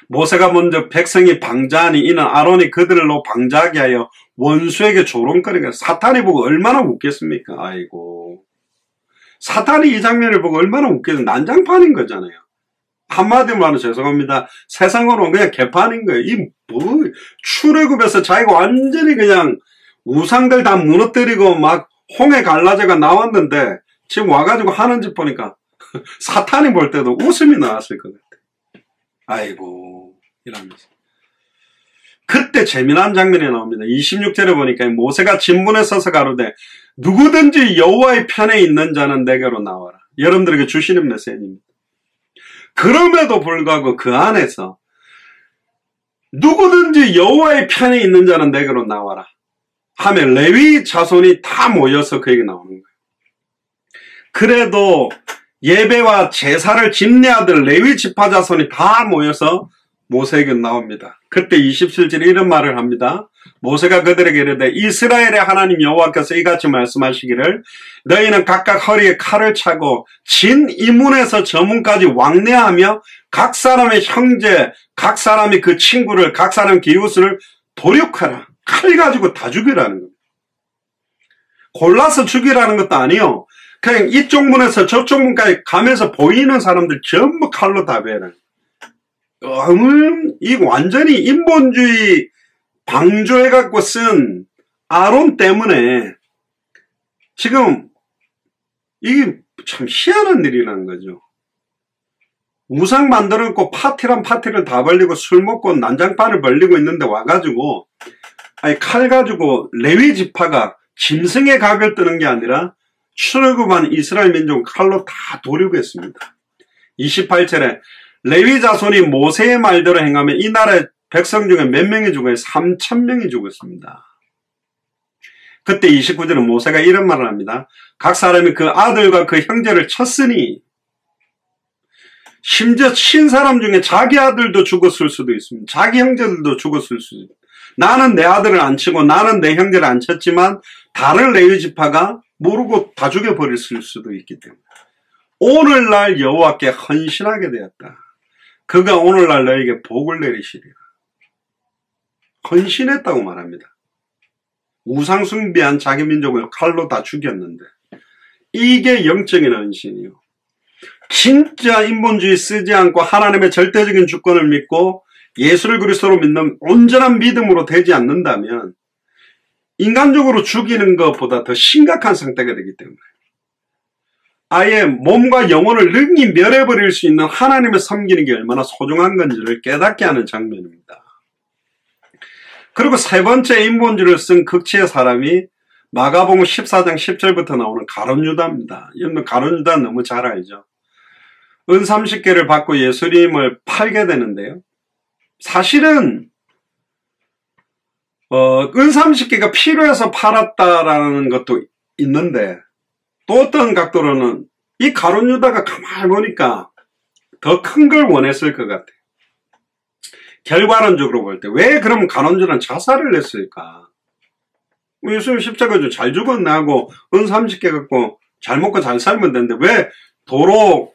모세가 먼저 백성이 방자하니 이는 아론이 그들로 방자하게 하여 원수에게 조롱거리가 사탄이 보고 얼마나 웃겠습니까? 아이고 사탄이 이 장면을 보고 얼마나 웃겠어요. 난장판인 거잖아요. 한마디로 말하면 죄송합니다. 세상으로는 그냥 개판인 거예요. 이 뭐 출애굽에서 자기가 완전히 그냥 우상들 다 무너뜨리고 막 홍해 갈라져가 나왔는데 지금 와가지고 하는 짓 보니까 사탄이 볼 때도 웃음이 나왔을 것 같아요. 아이고 이러면서 그때 재미난 장면이 나옵니다. 26절에 보니까 모세가 진문에 서서 가로되 누구든지 여호와의 편에 있는 자는 내게로 나와라. 여러분들에게 주시는 메시지입니다. 그럼에도 불구하고 그 안에서 누구든지 여호와의 편에 있는 자는 내게로 나와라 하면 레위 자손이 다 모여서 그에게 나오는 거예요. 그래도 예배와 제사를 집례 아들 레위 지파 자손이 다 모여서 모세에게 나옵니다. 그때 27절에 이런 말을 합니다. 모세가 그들에게 이르되 이스라엘의 하나님 여호와께서 이같이 말씀하시기를 너희는 각각 허리에 칼을 차고 진 이 문에서 저 문까지 왕래하며 각 사람의 형제, 각 사람이 그 친구를, 각 사람 이웃을 도륙하라. 칼 가지고 다 죽이라는 겁니다. 골라서 죽이라는 것도 아니요. 그냥 이쪽 문에서 저쪽 문까지 가면서 보이는 사람들 전부 칼로 다 베라. 이 완전히 인본주의 방조해갖고 쓴 아론 때문에 지금 이게 참 희한한 일이라는 거죠. 우상 만들어놓고 파티란 파티를 다 벌리고 술 먹고 난장판을 벌리고 있는데 와가지고 아니 칼 가지고 레위 지파가 짐승의 각을 뜨는 게 아니라 출애굽한 이스라엘 민족 칼로 다 도륙했습니다. 28절에 레위 자손이 모세의 말대로 행하며 이 나라의 백성 중에 몇 명이 죽어요? 3,000명이 죽었습니다. 그때 29절은 모세가 이런 말을 합니다. 각 사람이 그 아들과 그 형제를 쳤으니 심지어 친 사람 중에 자기 아들도 죽었을 수도 있습니다. 자기 형제들도 죽었을 수도 있습니다. 나는 내 아들을 안 치고 나는 내 형제를 안 쳤지만 다른 레위 지파가 모르고 다 죽여버릴 수도 있기 때문에 오늘날 여호와께 헌신하게 되었다. 그가 오늘날 너에게 복을 내리시리라. 헌신했다고 말합니다. 우상숭배한 자기 민족을 칼로 다 죽였는데 이게 영적인 헌신이요. 진짜 인본주의 쓰지 않고 하나님의 절대적인 주권을 믿고 예수를 그리스도로 믿는 온전한 믿음으로 되지 않는다면 인간적으로 죽이는 것보다 더 심각한 상태가 되기 때문에 아예 몸과 영혼을 능히 멸해버릴 수 있는 하나님을 섬기는 게 얼마나 소중한 건지를 깨닫게 하는 장면입니다. 그리고 세 번째 인본주의를 쓴 극치의 사람이 마가복음 14장 10절부터 나오는 가룟 유다입니다. 여러분 가룟 유다 너무 잘 알죠. 은 30개를 받고 예수님을 팔게 되는데요. 사실은 은 30개가 필요해서 팔았다라는 것도 있는데 또 어떤 각도로는 이 가룟 유다가 가만히 보니까 더 큰 걸 원했을 것 같아요. 결과론적으로 볼 때 왜 그럼 가룟 유다는 자살을 했을까? 예수님 십자가도 잘 죽었네 하고 은 30개 갖고 잘 먹고 잘 살면 되는데 왜 도로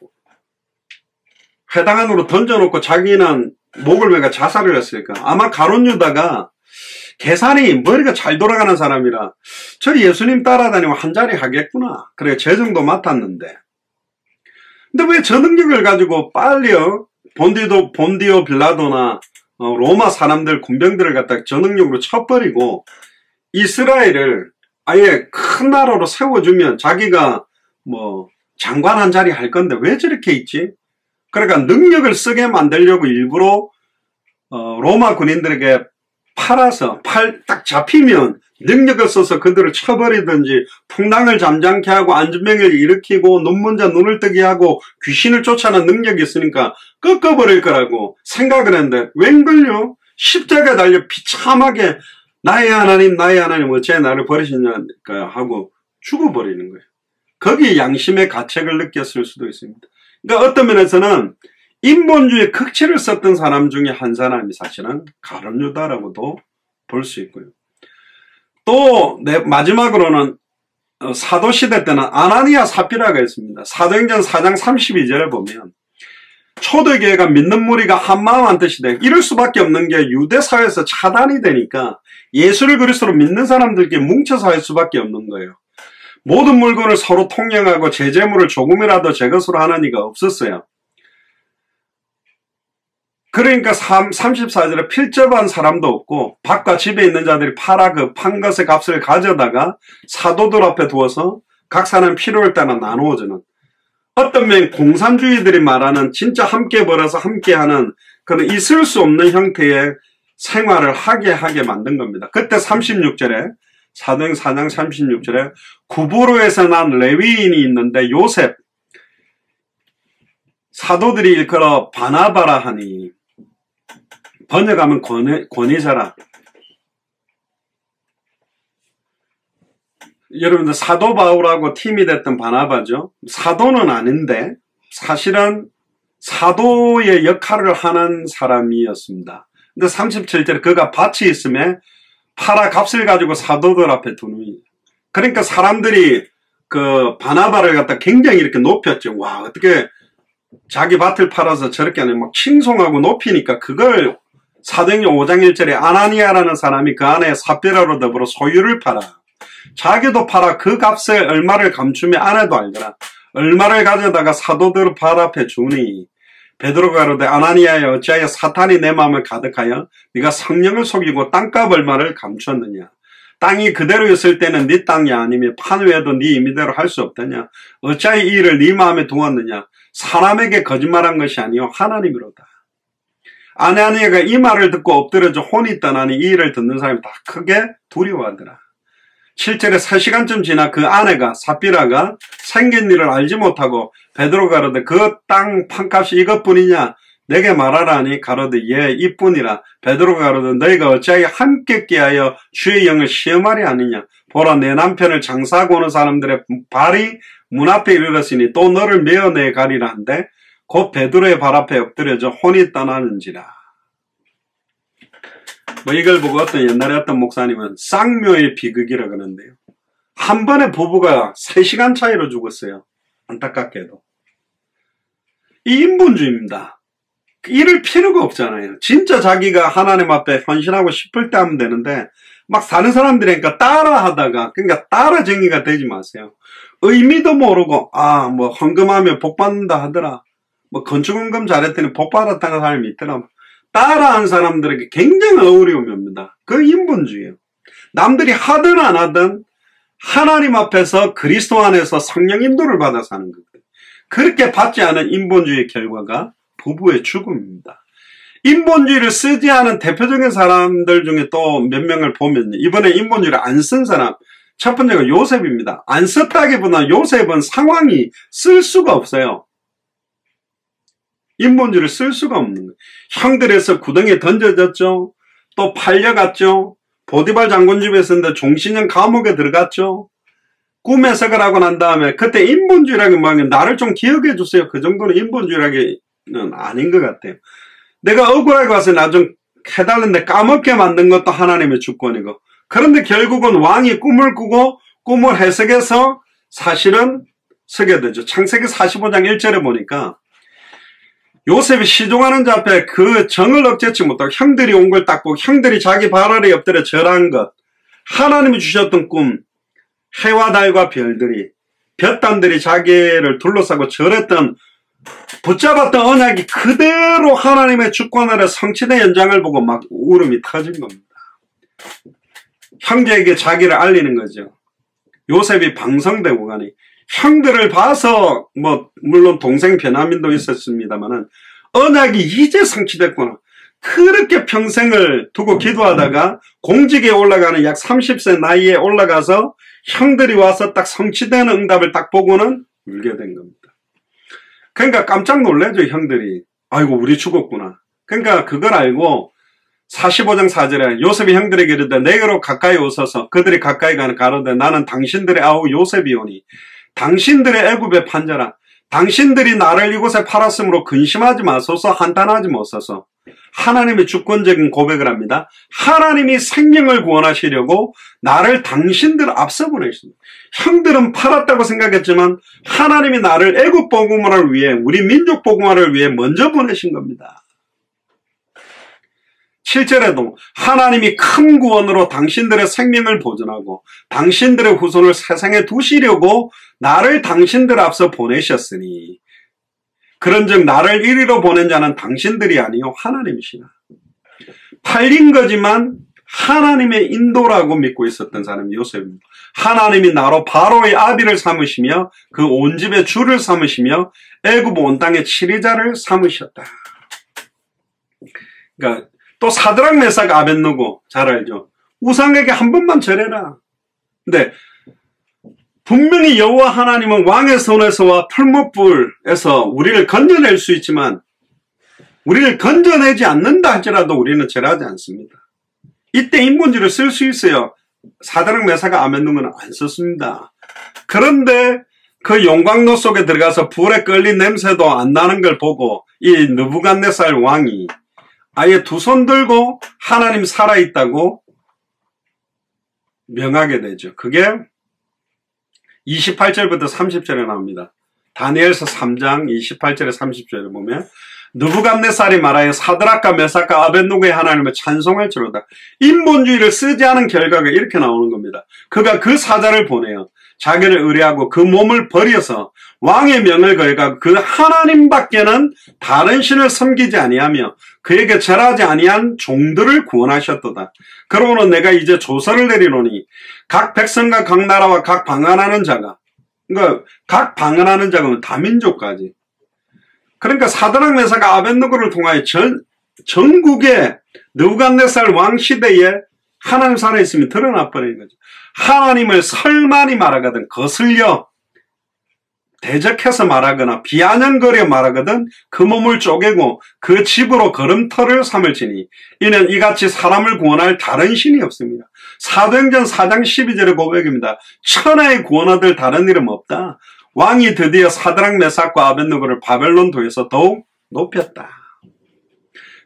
회당 안으로 던져놓고 자기는 목을 매가 자살을 했을까? 아마 가룟 유다가 계산이 머리가 잘 돌아가는 사람이라 저 예수님 따라다니고 한 자리 하겠구나. 그래 제 정도 맡았는데 근데 왜 저 능력을 가지고 빨리요 본디오 빌라도나 로마 사람들 군병들을 갖다 저 능력으로 쳐버리고 이스라엘을 아예 큰 나라로 세워주면 자기가 뭐 장관 한 자리 할 건데 왜 저렇게 있지? 그러니까 능력을 쓰게 만들려고 일부러 로마 군인들에게 팔아서 딱 잡히면 능력을 써서 그들을 쳐버리든지 풍랑을 잠잠케 하고 안전병을 일으키고 눈 먼저 눈을 뜨게 하고 귀신을 쫓아내는 능력이 있으니까 꺾어버릴 거라고 생각을 했는데 웬걸요? 십자가에 달려 비참하게 나의 하나님 어째 나를 버리시냐니까 하고 죽어버리는 거예요. 거기에 양심의 가책을 느꼈을 수도 있습니다. 그러니까 어떤 면에서는 인본주의 극치를 썼던 사람 중에 한 사람이 사실은 가룟 유다라고도 볼 수 있고요. 또 마지막으로는 사도시대 때는 아나니아 삽비라가 있습니다. 사도행전 4장 32절에 보면 초대교회가 믿는 무리가 한마음 한뜻이 돼 이럴 수밖에 없는 게 유대사회에서 차단이 되니까 예수를 그리스도로 믿는 사람들께 뭉쳐서 할 수밖에 없는 거예요. 모든 물건을 서로 통용하고 제 재물을 조금이라도 제 것으로 하는 이가 없었어요. 그러니까 34절에 필접한 사람도 없고 밭과 집에 있는 자들이 팔아 그 판 것의 값을 가져다가 사도들 앞에 두어서 각 사람 필요할 때나 나누어 주는 어떤 면 공산주의들이 말하는 진짜 함께 벌어서 함께하는 그런 있을 수 없는 형태의 생활을 하게 만든 겁니다. 그때 36절에 사도행 4장 36절에 구브로에서 난 레위인이 있는데 요셉 사도들이 일컬어 바나바라 하니 번역하면 권위자라. 여러분들 사도 바울하고 팀이 됐던 바나바죠. 사도는 아닌데 사실은 사도의 역할을 하는 사람이었습니다. 근데 37절에 그가 밭이 있음에 팔아 값을 가지고 사도들 앞에 두는. 그러니까 사람들이 그 바나바를 갖다 굉장히 이렇게 높였죠. 와, 어떻게 자기 밭을 팔아서 저렇게 하네. 막 칭송하고 높이니까 그걸 사도행전 5장 1절에 아나니아라는 사람이 그 안에 삽비라로 더불어 소유를 팔아. 자기도 팔아 그 값에 얼마를 감추며 아내도 알더라. 얼마를 가져다가 사도들 발 앞에 주니 베드로가 가로되 아나니아여 어찌하여 사탄이 내 마음을 가득하여 네가 성령을 속이고 땅값 얼마를 감추었느냐. 땅이 그대로 있을 때는 네 땅이 아니며 판 외에도 네 임의대로 할 수 없더냐. 어찌하여 이 일을 네 마음에 두었느냐. 사람에게 거짓말한 것이 아니요 하나님이로다. 아나니아가 이 말을 듣고 엎드려져 혼이 떠나니 이 일을 듣는 사람이 다 크게 두려워하더라. 7절에 3시간쯤 지나 그 아내가 삽비라가 생긴 일을 알지 못하고 베드로가 가로되 그 땅 판값이 이것뿐이냐 내게 말하라니 가로되 예 이뿐이라. 베드로가 가로되 너희가 어찌하여 함께 끼하여 주의 영을 시험하리 아니냐. 보라 내 남편을 장사하고 오는 사람들의 발이 문 앞에 이르렀으니 또 너를 메어내 가리라 한데 곧 베드로의 발 앞에 엎드려져 혼이 떠나는지라. 뭐 이걸 보고 옛날에 어떤 목사님은 쌍묘의 비극이라 그러는데요. 한 번에 부부가 3시간 차이로 죽었어요. 안타깝게도. 이 인본주의입니다. 이럴 필요가 없잖아요. 진짜 자기가 하나님 앞에 헌신하고 싶을 때 하면 되는데 막 사는 사람들이니까 따라하다가 그러니까 따라 정의가 되지 마세요. 의미도 모르고 뭐 헌금하면 복 받는다 하더라. 뭐 건축헌금 잘했더니 복 받았다는 사람이 있더라. 따라한 사람들에게 굉장히 어려움이 옵니다. 그 인본주의예요. 남들이 하든 안 하든 하나님 앞에서 그리스도 안에서 성령 인도를 받아 사는 거예요. 그렇게 받지 않은 인본주의의 결과가 부부의 죽음입니다. 인본주의를 쓰지 않은 대표적인 사람들 중에 또 몇 명을 보면 이번에 인본주의를 안 쓴 사람 첫 번째가 요셉입니다. 안 썼다기보다 요셉은 상황이 쓸 수가 없어요. 인본주의를 쓸 수가 없는 거예요. 형들에서 구덩이에 던져졌죠. 또 팔려갔죠. 보디발 장군 집에 있었는데 종신형 감옥에 들어갔죠. 꿈에 석을 하고 난 다음에 그때 인본주의라는 말은 나를 좀 기억해 주세요. 그 정도는 인본주의라기는 아닌 것 같아요. 내가 억울하게 와서 나 좀 해달라는데 까먹게 만든 것도 하나님의 주권이고 그런데 결국은 왕이 꿈을 꾸고 꿈을 해석해서 사실은 서게 되죠. 창세기 45장 1절에 보니까 요셉이 시종하는 자 앞에 그 정을 억제치 못하고 형들이 온 걸 딱 보고 형들이 자기 발 아래 엎드려 절한 것 하나님이 주셨던 꿈 해와 달과 별들이 볕단들이 자기를 둘러싸고 절했던 붙잡았던 언약이 그대로 하나님의 주권 아래 성취된 현장을 보고 막 울음이 터진 겁니다. 형제에게 자기를 알리는 거죠. 요셉이 방성되고 가니 형들을 봐서 물론 동생 베냐민도 있었습니다만은 언약이 이제 성취됐구나. 그렇게 평생을 두고 기도하다가 공직에 올라가는 약 30세 나이에 올라가서 형들이 와서 딱 성취되는 응답을 딱 보고는 울게 된 겁니다. 그러니까 깜짝 놀라죠, 형들이. 아이고, 우리 죽었구나. 그러니까 그걸 알고 45장 4절에 요셉이 형들에게 이르되 내게로 가까이 오소서. 그들이 가까이 가로되 나는 당신들의 아우 요셉이오니 당신들의 애굽의 판자라. 당신들이 나를 이곳에 팔았으므로 근심하지 마소서 한탄하지 마소서. 하나님의 주권적인 고백을 합니다. 하나님이 생명을 구원하시려고 나를 당신들 앞서 보내십니다. 형들은 팔았다고 생각했지만 하나님이 나를 애굽 복음화를 위해 우리 민족 복음화를 위해 먼저 보내신 겁니다. 7절에도 하나님이 큰 구원으로 당신들의 생명을 보존하고 당신들의 후손을 세상에 두시려고 나를 당신들 앞서 보내셨으니 그런즉 나를 이리로 보낸 자는 당신들이 아니요 하나님이시나. 팔린 거지만 하나님의 인도라고 믿고 있었던 사람이 요셉입니다. 하나님이 나로 바로의 아비를 삼으시며 그 온 집의 주를 삼으시며 애굽 온 땅의 치리자를 삼으셨다. 그러니까 또 사드락 메삭 아벳느고 잘 알죠. 우상에게 한 번만 절해라. 근데 분명히 여호와 하나님은 왕의 손에서와 풀무불에서 우리를 건져낼 수 있지만 우리를 건져내지 않는다 할지라도 우리는 절하지 않습니다. 이때 인본주의를 쓸 수 있어요. 사드락 메삭 아벳느고는 안 썼습니다. 그런데 그 용광로 속에 들어가서 불에 끌린 냄새도 안 나는 걸 보고 이 느부갓네살 왕이 아예 두 손 들고 하나님 살아있다고 명하게 되죠. 그게 28절부터 30절에 나옵니다. 다니엘서 3장 28절에 30절에 보면 느부갓네살이 말하여 사드락과 메삭과 아벳노고의 하나님을 찬송할지로다. 인본주의를 쓰지 않은 결과가 이렇게 나오는 겁니다. 그가 그 사자를 보내어 자기를 의뢰하고 그 몸을 버려서 왕의 명을 걸고 그 하나님밖에는 다른 신을 섬기지 아니하며 그에게 절하지 아니한 종들을 구원하셨도다. 그러므로 내가 이제 조서를 내리노니 각 백성과 각 나라와 각 방언하는 자가, 그러니까 각 방언하는 자가 다민족까지, 그러니까 사드락 메삭과 아벳노고를 통하여 전국의 느부갓네살 왕 시대에 하나님 살아있음이 드러나 버리는 거죠. 하나님을 설만이 말하거든, 거슬려 대적해서 말하거나 비아냥거려 말하거든 그 몸을 쪼개고 그 집으로 걸음터를 삼을지니 이는 이같이 사람을 구원할 다른 신이 없습니다. 사도행전 4장 12절의 고백입니다. 천하의 구원 얻을 다른 이름 없다. 왕이 드디어 사드락 메삭과 아벳노고를 바벨론도에서 더욱 높였다.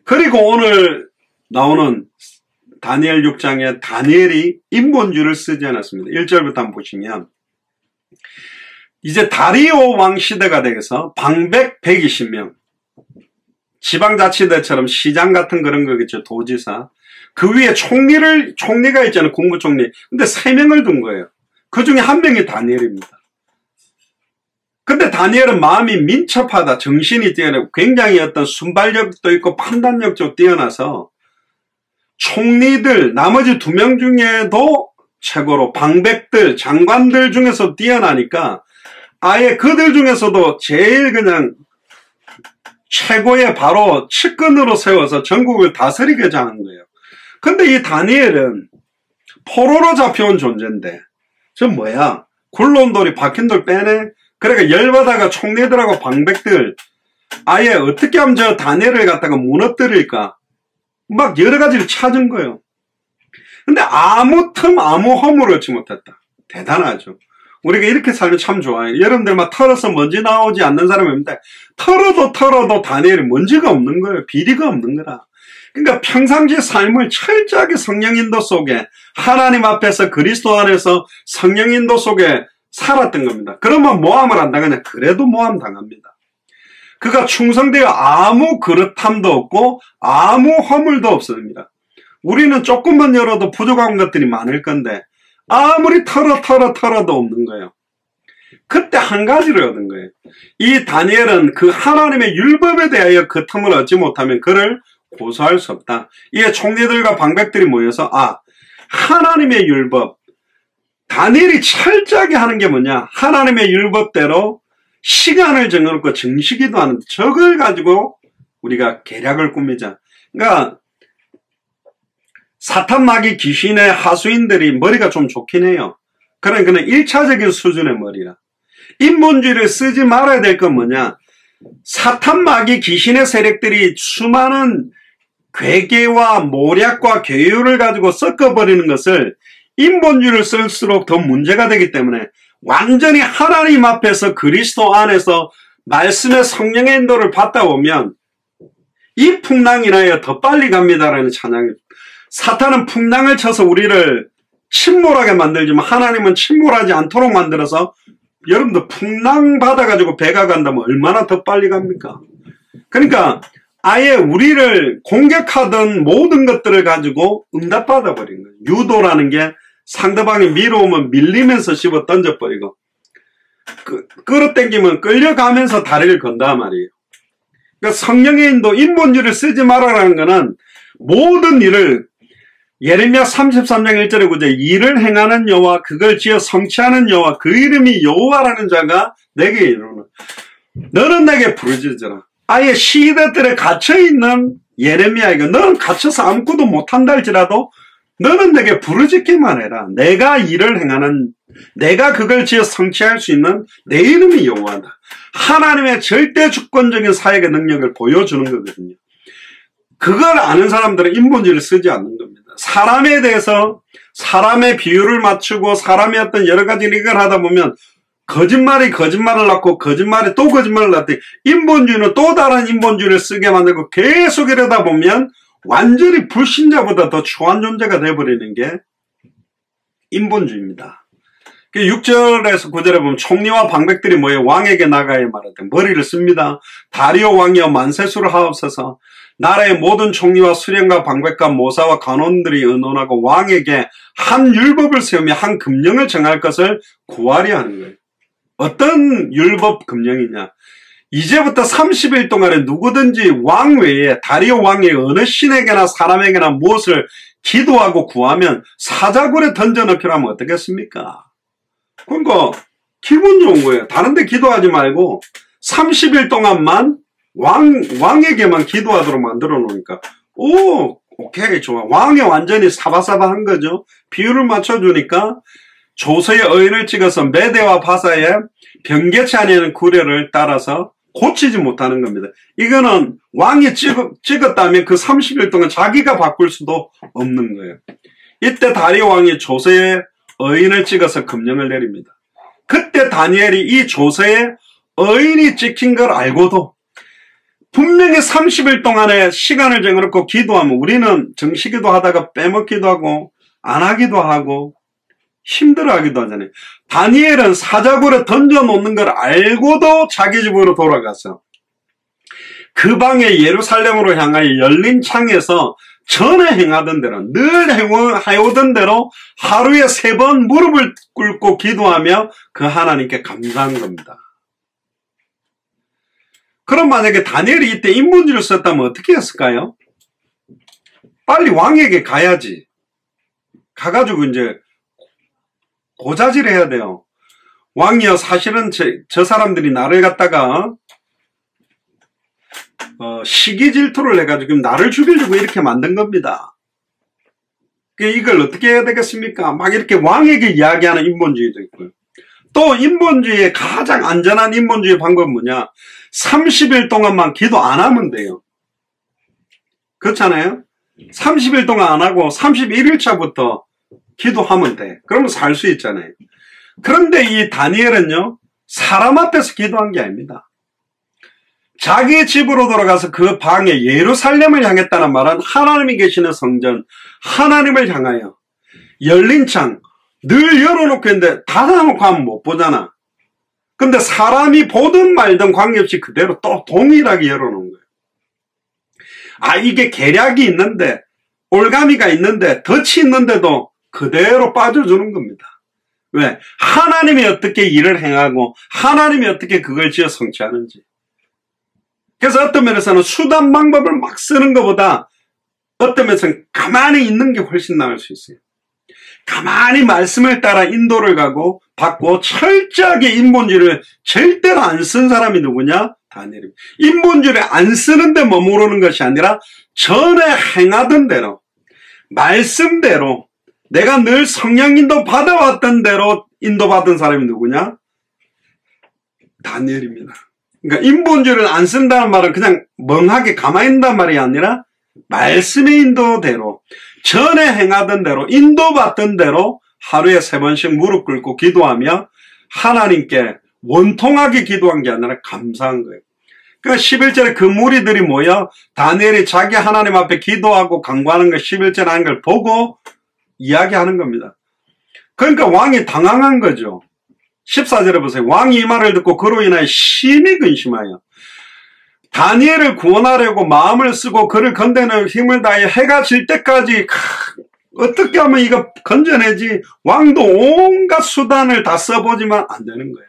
그리고 오늘 나오는 다니엘 6장에 다니엘이 인본주의를 쓰지 않았습니다. 1절부터 한번 보시면 이제 다리오 왕 시대가 되어서 방백 120명, 지방자치대처럼 시장 같은 그런 거겠죠. 도지사. 그 위에 총리가 있잖아요. 국무총리. 근데 3명을 둔 거예요. 그 중에 1명이 다니엘입니다. 근데 다니엘은 마음이 민첩하다. 정신이 뛰어나고 굉장히 어떤 순발력도 있고 판단력도 뛰어나서 총리들, 나머지 2명 중에도 최고로 방백들, 장관들 중에서 뛰어나니까 아예 그들 중에서도 제일 그냥 최고의 바로 측근으로 세워서 전국을 다스리고자 하는 거예요. 근데 이 다니엘은 포로로 잡혀온 존재인데 저 뭐야? 굴러온 돌이 박힌 돌 빼네? 그러니까 열받아가 총리들하고 방백들 아예 어떻게 하면 저 다니엘을 갖다가 무너뜨릴까? 막 여러 가지를 찾은 거예요. 근데 아무 허물 얻지 못했다. 대단하죠. 우리가 이렇게 살면 참 좋아요. 여러분들 막 털어서 먼지 나오지 않는 사람이 없는데 털어도 다니엘이 먼지가 없는 거예요. 비리가 없는 거라. 그러니까 평상시 삶을 철저하게 성령 인도 속에 하나님 앞에서 그리스도 안에서 성령 인도 속에 살았던 겁니다. 그러면 모함을 안 당하냐? 그래도 모함 당합니다. 그가 충성되어 아무 그릇함도 없고 아무 허물도 없습니다. 우리는 조금만 열어도 부족한 것들이 많을 건데 아무리 털어도 없는 거예요. 그때 한 가지를 얻은 거예요. 이 다니엘은 그 하나님의 율법에 대하여 그 틈을 얻지 못하면 그를 고소할 수 없다. 이에 총리들과 방백들이 모여서 하나님의 율법, 다니엘이 철저하게 하는 게 뭐냐? 하나님의 율법대로 시간을 정해놓고 정시기도 하는데 저걸 가지고 우리가 계략을 꾸미자. 그러니까 사탄 마귀 귀신의 하수인들이 머리가 좀 좋긴 해요. 그러니까 1차적인 수준의 머리라. 인본주의를 쓰지 말아야 될 건 뭐냐? 사탄 마귀 귀신의 세력들이 수많은 괴계와 모략과 괴유를 가지고 섞어버리는 것을 인본주의를 쓸수록 더 문제가 되기 때문에 완전히 하나님 앞에서 그리스도 안에서 말씀의 성령의 인도를 받다 보면 이 풍랑이나 하여 더 빨리 갑니다라는 찬양이. 사탄은 풍랑을 쳐서 우리를 침몰하게 만들지만 하나님은 침몰하지 않도록 만들어서 여러분들 풍랑 받아가지고 배가 간다면 얼마나 더 빨리 갑니까? 그러니까 아예 우리를 공격하던 모든 것들을 가지고 응답받아 버린 거예요. 유도라는 게 상대방이 밀어오면 밀리면서 씹어 던져버리고 끌어당기면 끌려가면서 다리를 건다 말이에요. 그러니까 성령의 인도, 인본주의를 쓰지 말아라는 거는 모든 일을 예레미야 33장 1절에 9절에 일을 행하는 여호와 그걸 지어 성취하는 여호와 그 이름이 여호와라는 자가 내게 이르노라. 너는 내게 부르짖으라. 아예 시대들에 갇혀있는 예레미야에게 너는 갇혀서 아무것도 못한다 할지라도 너는 내게 부르짖기만 해라. 내가 일을 행하는, 내가 그걸 지어 성취할 수 있는 내 이름이 여호와다. 하나님의 절대 주권적인 사역의 능력을 보여주는 거거든요. 그걸 아는 사람들은 인본주의를 쓰지 않는 겁니다. 사람에 대해서 사람의 비율을 맞추고 사람의 어떤 여러 가지 이걸 하다 보면 거짓말이 거짓말을 낳고 거짓말이 또 거짓말을 낳대 인본주의는 또 다른 인본주의를 쓰게 만들고 계속 이러다 보면 완전히 불신자보다 더 추한 존재가 돼버리는 게 인본주의입니다. 6절에서 9절에 보면 총리와 방백들이 모여 왕에게 나가야 말하되 머리를 씁니다. 다리오 왕이여 만세수를 하옵소서. 나라의 모든 총리와 수령과 방백과 모사와 간원들이 의논하고 왕에게 한 율법을 세우며 한 금령을 정할 것을 구하려 하는 거예요. 어떤 율법 금령이냐? 이제부터 30일 동안에 누구든지 왕 외에 다리오 왕의 어느 신에게나 사람에게나 무엇을 기도하고 구하면 사자굴에 던져넣기로 하면 어떻겠습니까? 그러니까 기분 좋은 거예요. 다른 데 기도하지 말고 30일 동안만 왕에게만 기도하도록 만들어 놓으니까 오케이 좋아. 왕이 완전히 사바사바한 거죠. 비율을 맞춰주니까 조서의 의인을 찍어서 메대와 바사의 변개치 아니하는 구례를 따라서 고치지 못하는 겁니다. 이거는 왕이 찍었다면 그 30일 동안 자기가 바꿀 수도 없는 거예요. 이때 다리오 왕이 조서의 의인을 찍어서 금령을 내립니다. 그때 다니엘이 이 조서에 의인이 찍힌 걸 알고도 분명히 30일 동안에 시간을 정해놓고 기도하면 우리는 정시기도 하다가 빼먹기도 하고 안 하기도 하고 힘들어하기도 하잖아요. 다니엘은 사자굴에 던져놓는 걸 알고도 자기 집으로 돌아가서 그 방에 예루살렘으로 향하여 열린 창에서 전에 행하던 대로 늘 해오던 대로 하루에 3번 무릎을 꿇고 기도하며 그 하나님께 감사한 겁니다. 그럼 만약에 다니엘이 이때 인본주의를 썼다면 어떻게 했을까요? 빨리 왕에게 가야지. 가가지고 이제 고자질 해야 돼요. 왕이여 사실은 저 사람들이 나를 갖다가 시기 질투를 해가지고 나를 죽이려고 이렇게 만든 겁니다. 이걸 어떻게 해야 되겠습니까? 막 이렇게 왕에게 이야기하는 인본주의도 있고요. 또 인본주의의 가장 안전한 인본주의 방법은 뭐냐? 30일 동안만 기도 안 하면 돼요. 그렇잖아요? 30일 동안 안 하고 31일차부터 기도하면 돼. 그러면 살 수 있잖아요. 그런데 이 다니엘은요, 사람 앞에서 기도한 게 아닙니다. 자기 집으로 돌아가서 그 방에 예루살렘을 향했다는 말은 하나님이 계시는 성전, 하나님을 향하여 열린 창, 늘 열어놓고 있는데 닫아놓고 하면 못 보잖아. 근데 사람이 보든 말든 관계없이 그대로 또 동일하게 열어놓은 거예요. 아, 이게 계략이 있는데, 올가미가 있는데, 덫이 있는데도 그대로 빠져주는 겁니다. 왜? 하나님이 어떻게 일을 행하고 하나님이 어떻게 그걸 지어 성취하는지. 그래서 어떤 면에서는 수단 방법을 막 쓰는 것보다 어떤 면에서는 가만히 있는 게 훨씬 나을 수 있어요. 가만히 말씀을 따라 인도를 가고 받고 철저하게 인본주의를 절대로 안 쓴 사람이 누구냐? 다니엘입니다. 인본주의를 안 쓰는데 머무르는 것이 아니라 전에 행하던 대로 말씀대로 내가 늘 성령 인도 받아왔던 대로 인도받은 사람이 누구냐? 다니엘입니다. 그러니까 인본주의를 안 쓴다는 말은 그냥 멍하게 가만히 있는단 말이 아니라 말씀의 인도대로 전에 행하던 대로 인도받던 대로 하루에 3번씩 무릎 꿇고 기도하며 하나님께 원통하게 기도한 게 아니라 감사한 거예요. 그러니까 11절에 그 무리들이 모여 다니엘이 자기 하나님 앞에 기도하고 간구하는 걸 11절에 하는 걸 보고 이야기하는 겁니다. 그러니까 왕이 당황한 거죠. 14절에 보세요. 왕이 이 말을 듣고 그로 인하여 심히 근심하여 다니엘을 구원하려고 마음을 쓰고 그를 건드는 힘을 다해 해가 질 때까지 어떻게 하면 이거 건져내지 왕도 온갖 수단을 다 써보지만 안 되는 거예요.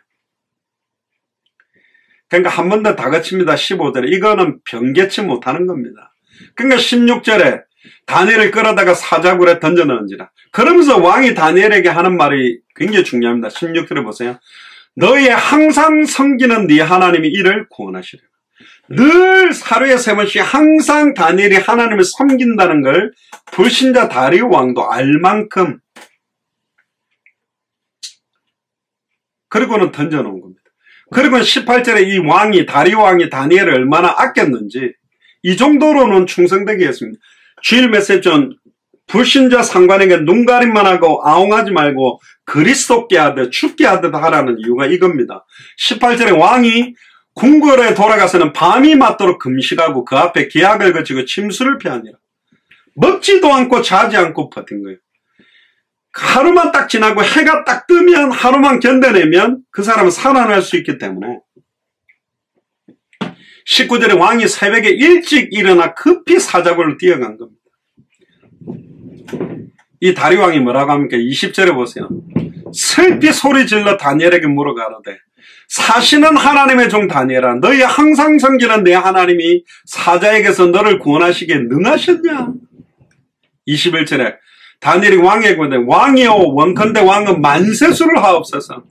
그러니까 한 번 더 다그칩니다. 15절에 이거는 변개치 못하는 겁니다. 그러니까 16절에 다니엘을 끌어다가 사자굴에 던져넣은지라. 그러면서 왕이 다니엘에게 하는 말이 굉장히 중요합니다. 16절에 보세요. 너의 항상 섬기는 네 하나님이 이를 구원하시리라. 늘 하루에 3번씩 항상 다니엘이 하나님을 섬긴다는 걸 불신자 다리오 왕도 알 만큼 그리고는 던져놓은 겁니다. 그리고 18절에 이 왕이 다리오 왕이 다니엘을 얼마나 아꼈는지 이 정도로는 충성되게 했습니다. 주일 메시지 전 불신자 상관에게 눈가림만 하고 아웅하지 말고 그리스도께 하듯 죽게 하듯 하라는 이유가 이겁니다. 18절에 왕이 궁궐에 돌아가서는 밤이 맞도록 금식하고 그 앞에 기약을 거치고 침수를 피하니라. 먹지도 않고 자지 않고 버틴 거예요. 하루만 딱 지나고 해가 딱 뜨면 하루만 견뎌내면 그 사람은 살아날 수 있기 때문에 19절에 왕이 새벽에 일찍 일어나 급히 사자굴로 뛰어간 겁니다. 이 다리 왕이 뭐라고 합니까? 20절에 보세요. 슬피 소리 질러 다니엘에게 물어가로되 사시는 하나님의 종 다니엘아, 너희 항상 섬기는 내 하나님이 사자에게서 너를 구원하시기에 능하셨냐? 21절에 다니엘이 왕에게 보되 왕이여 원컨대 왕은 만세수를 하옵소서.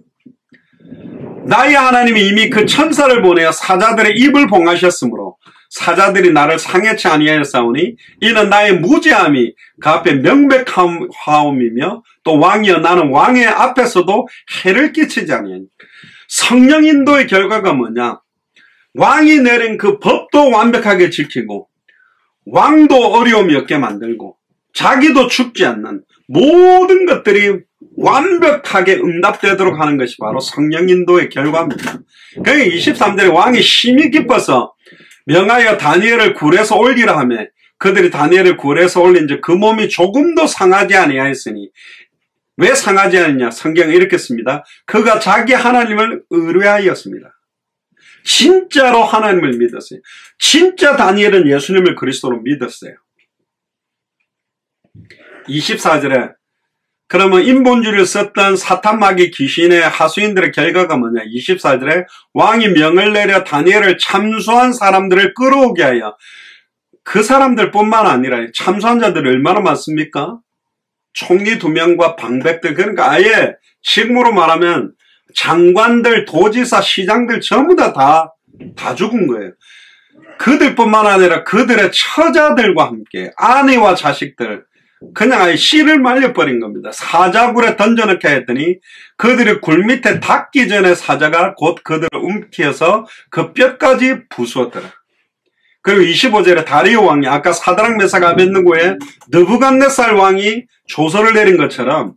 나의 하나님이 이미 그 천사를 보내어 사자들의 입을 봉하셨으므로 사자들이 나를 상해치 아니하였사오니 이는 나의 무죄함이 그 앞에 명백하옴이며 또 왕이여 나는 왕의 앞에서도 해를 끼치지 아니하니. 성령 인도의 결과가 뭐냐? 왕이 내린 그 법도 완벽하게 지키고 왕도 어려움이 없게 만들고 자기도 죽지 않는 모든 것들이 완벽하게 응답되도록 하는 것이 바로 성령 인도의 결과입니다. 그러니까 23절에 왕이 심히 기뻐서 명하여 다니엘을 굴에서 올리라 하며 그들이 다니엘을 굴에서 올린즉 그 몸이 조금도 상하지 아니하였으니 왜 상하지 않느냐? 성경에 이렇게 씁니다. 그가 자기 하나님을 의뢰하였습니다. 진짜로 하나님을 믿었어요. 진짜 다니엘은 예수님을 그리스도로 믿었어요. 24절에 그러면 인본주의를 썼던 사탄마귀 귀신의 하수인들의 결과가 뭐냐? 24절에 왕이 명을 내려 다니엘을 참수한 사람들을 끌어오게 하여 그 사람들뿐만 아니라 참수한 자들이 얼마나 많습니까? 총리 2명과 방백들, 그러니까 아예 식무로 말하면 장관들, 도지사, 시장들 전부 다 죽은 거예요. 그들뿐만 아니라 그들의 처자들과 함께 아내와 자식들 그냥 아예 씨를 말려버린 겁니다. 사자굴에 던져넣게 했더니 그들이 굴 밑에 닿기 전에 사자가 곧 그들을 움켜서 그 뼈까지 부수었더라. 그리고 25절에 다리오 왕이 아까 사드락 메삭 아벳느고의 느부갓네살 왕이 조서를 내린 것처럼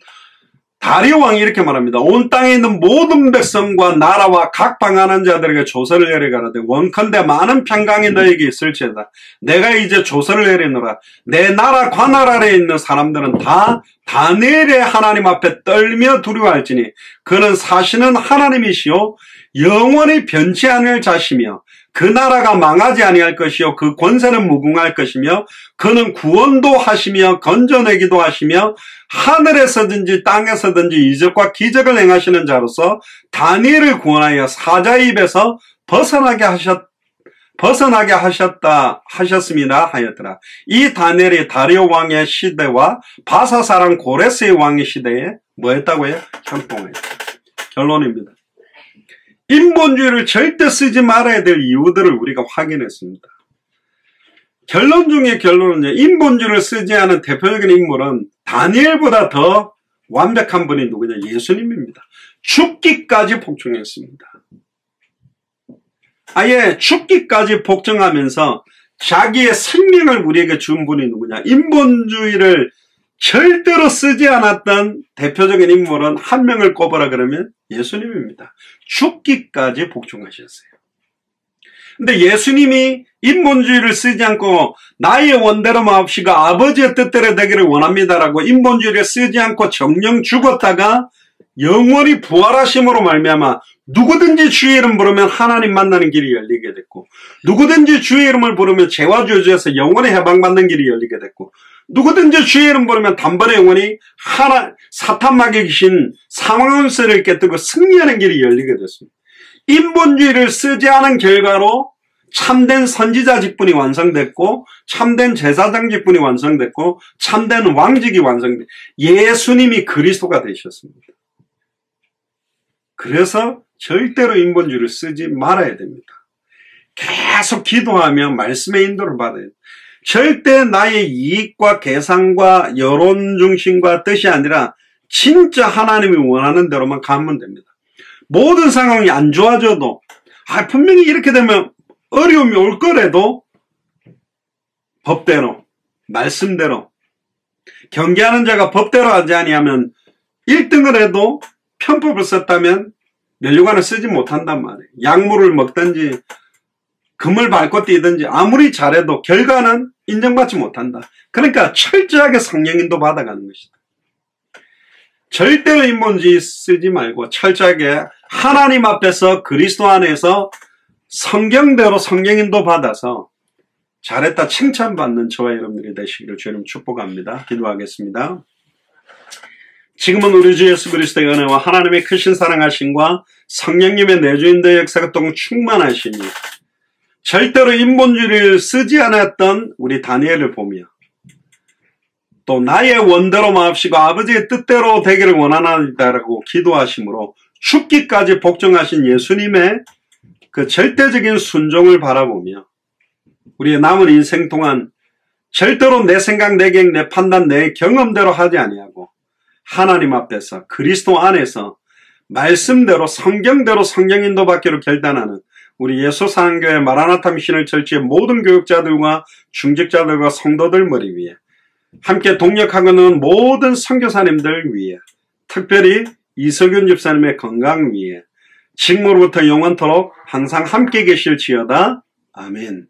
다리오 왕이 이렇게 말합니다. 온 땅에 있는 모든 백성과 나라와 각 방한한 자들에게 조서를 내려가라되 원컨대 많은 평강이 너에게 있을지어다. 내가 이제 조서를 내리노라. 내 나라 관할 아래에 있는 사람들은 다 다니엘의 하나님 앞에 떨며 두려워할지니 그는 사시는 하나님이시요 영원히 변치 않을 자시며 그 나라가 망하지 아니할 것이요 그 권세는 무궁할 것이며 그는 구원도 하시며 건져내기도 하시며 하늘에서든지 땅에서든지 이적과 기적을 행하시는 자로서 다니엘을 구원하여 사자의 입에서 벗어나게 하셨습니다 하였더라. 이 다니엘이 다리오 왕의 시대와 바사 사람 고레스의 왕의 시대에 뭐 했다고요? 형통했다. 결론입니다. 인본주의를 절대 쓰지 말아야 될 이유들을 우리가 확인했습니다. 결론 중에 결론은요. 인본주의를 쓰지 않은 대표적인 인물은 다니엘보다 더 완벽한 분이 누구냐? 예수님입니다. 죽기까지 복종했습니다. 아예 죽기까지 복종하면서 자기의 생명을 우리에게 준 분이 누구냐? 인본주의를 절대로 쓰지 않았던 대표적인 인물은 한 명을 꼽으라 그러면 예수님입니다. 죽기까지 복종하셨어요. 근데 예수님이 인본주의를 쓰지 않고 나의 원대로 마옵시고 아버지의 뜻대로 되기를 원합니다라고 인본주의를 쓰지 않고 정령 죽었다가 영원히 부활하심으로 말미암아 누구든지 주의 이름 부르면 하나님 만나는 길이 열리게 됐고 누구든지 주의 이름을 부르면 죄와 저주에서 영원히 해방받는 길이 열리게 됐고 누구든지 주의 이름 부르면 단번에 영원히 사탄마귀 귀신 사망원세를 깨뜨리고 승리하는 길이 열리게 됐습니다. 인본주의를 쓰지 않은 결과로 참된 선지자 직분이 완성됐고 참된 제사장 직분이 완성됐고 참된 왕직이 완성됐고 예수님이 그리스도가 되셨습니다. 그래서 절대로 인본주의를 쓰지 말아야 됩니다. 계속 기도하며 말씀의 인도를 받아야 됩니다. 절대 나의 이익과 계산과 여론 중심과 뜻이 아니라 진짜 하나님이 원하는 대로만 가면 됩니다. 모든 상황이 안 좋아져도 분명히 이렇게 되면 어려움이 올 거라도 법대로 말씀대로 경계하는 자가 법대로 하지 아니하면 1등을 해도 편법을 썼다면 면류관을 쓰지 못한단 말이에요. 약물을 먹든지 금을 밟고 뛰든지 아무리 잘해도 결과는 인정받지 못한다. 그러니까 철저하게 성령인도 받아가는 것이다. 절대로 인본주의 쓰지 말고 철저하게 하나님 앞에서 그리스도 안에서 성경대로 성경인도 받아서 잘했다 칭찬받는 저와 여러분들이 되시기를 주님 축복합니다. 기도하겠습니다. 지금은 우리 주 예수 그리스도의 은혜와 하나님의 크신 사랑하심과 성령님의 내주인의 역사가 또 충만하시니 절대로 인본주의를 쓰지 않았던 우리 다니엘을 보며 또 나의 원대로 마옵시고 아버지의 뜻대로 되기를 원하나이다라고 기도하심으로 죽기까지 복종하신 예수님의 그 절대적인 순종을 바라보며 우리의 남은 인생 동안 절대로 내 생각, 내 계획, 내 판단, 내 경험대로 하지 아니하고 하나님 앞에서 그리스도 안에서 말씀대로 성경대로 성경인도 받기로 결단하는 우리 예수사랑교회 마라나타 미션을 철치의 모든 교육자들과 중직자들과 성도들 머리 위에 함께 동역하고 있는 모든 선교사님들 위해 특별히 이석윤 집사님의 건강 위에 지금으로부터 영원토록 항상 함께 계실지어다. 아멘.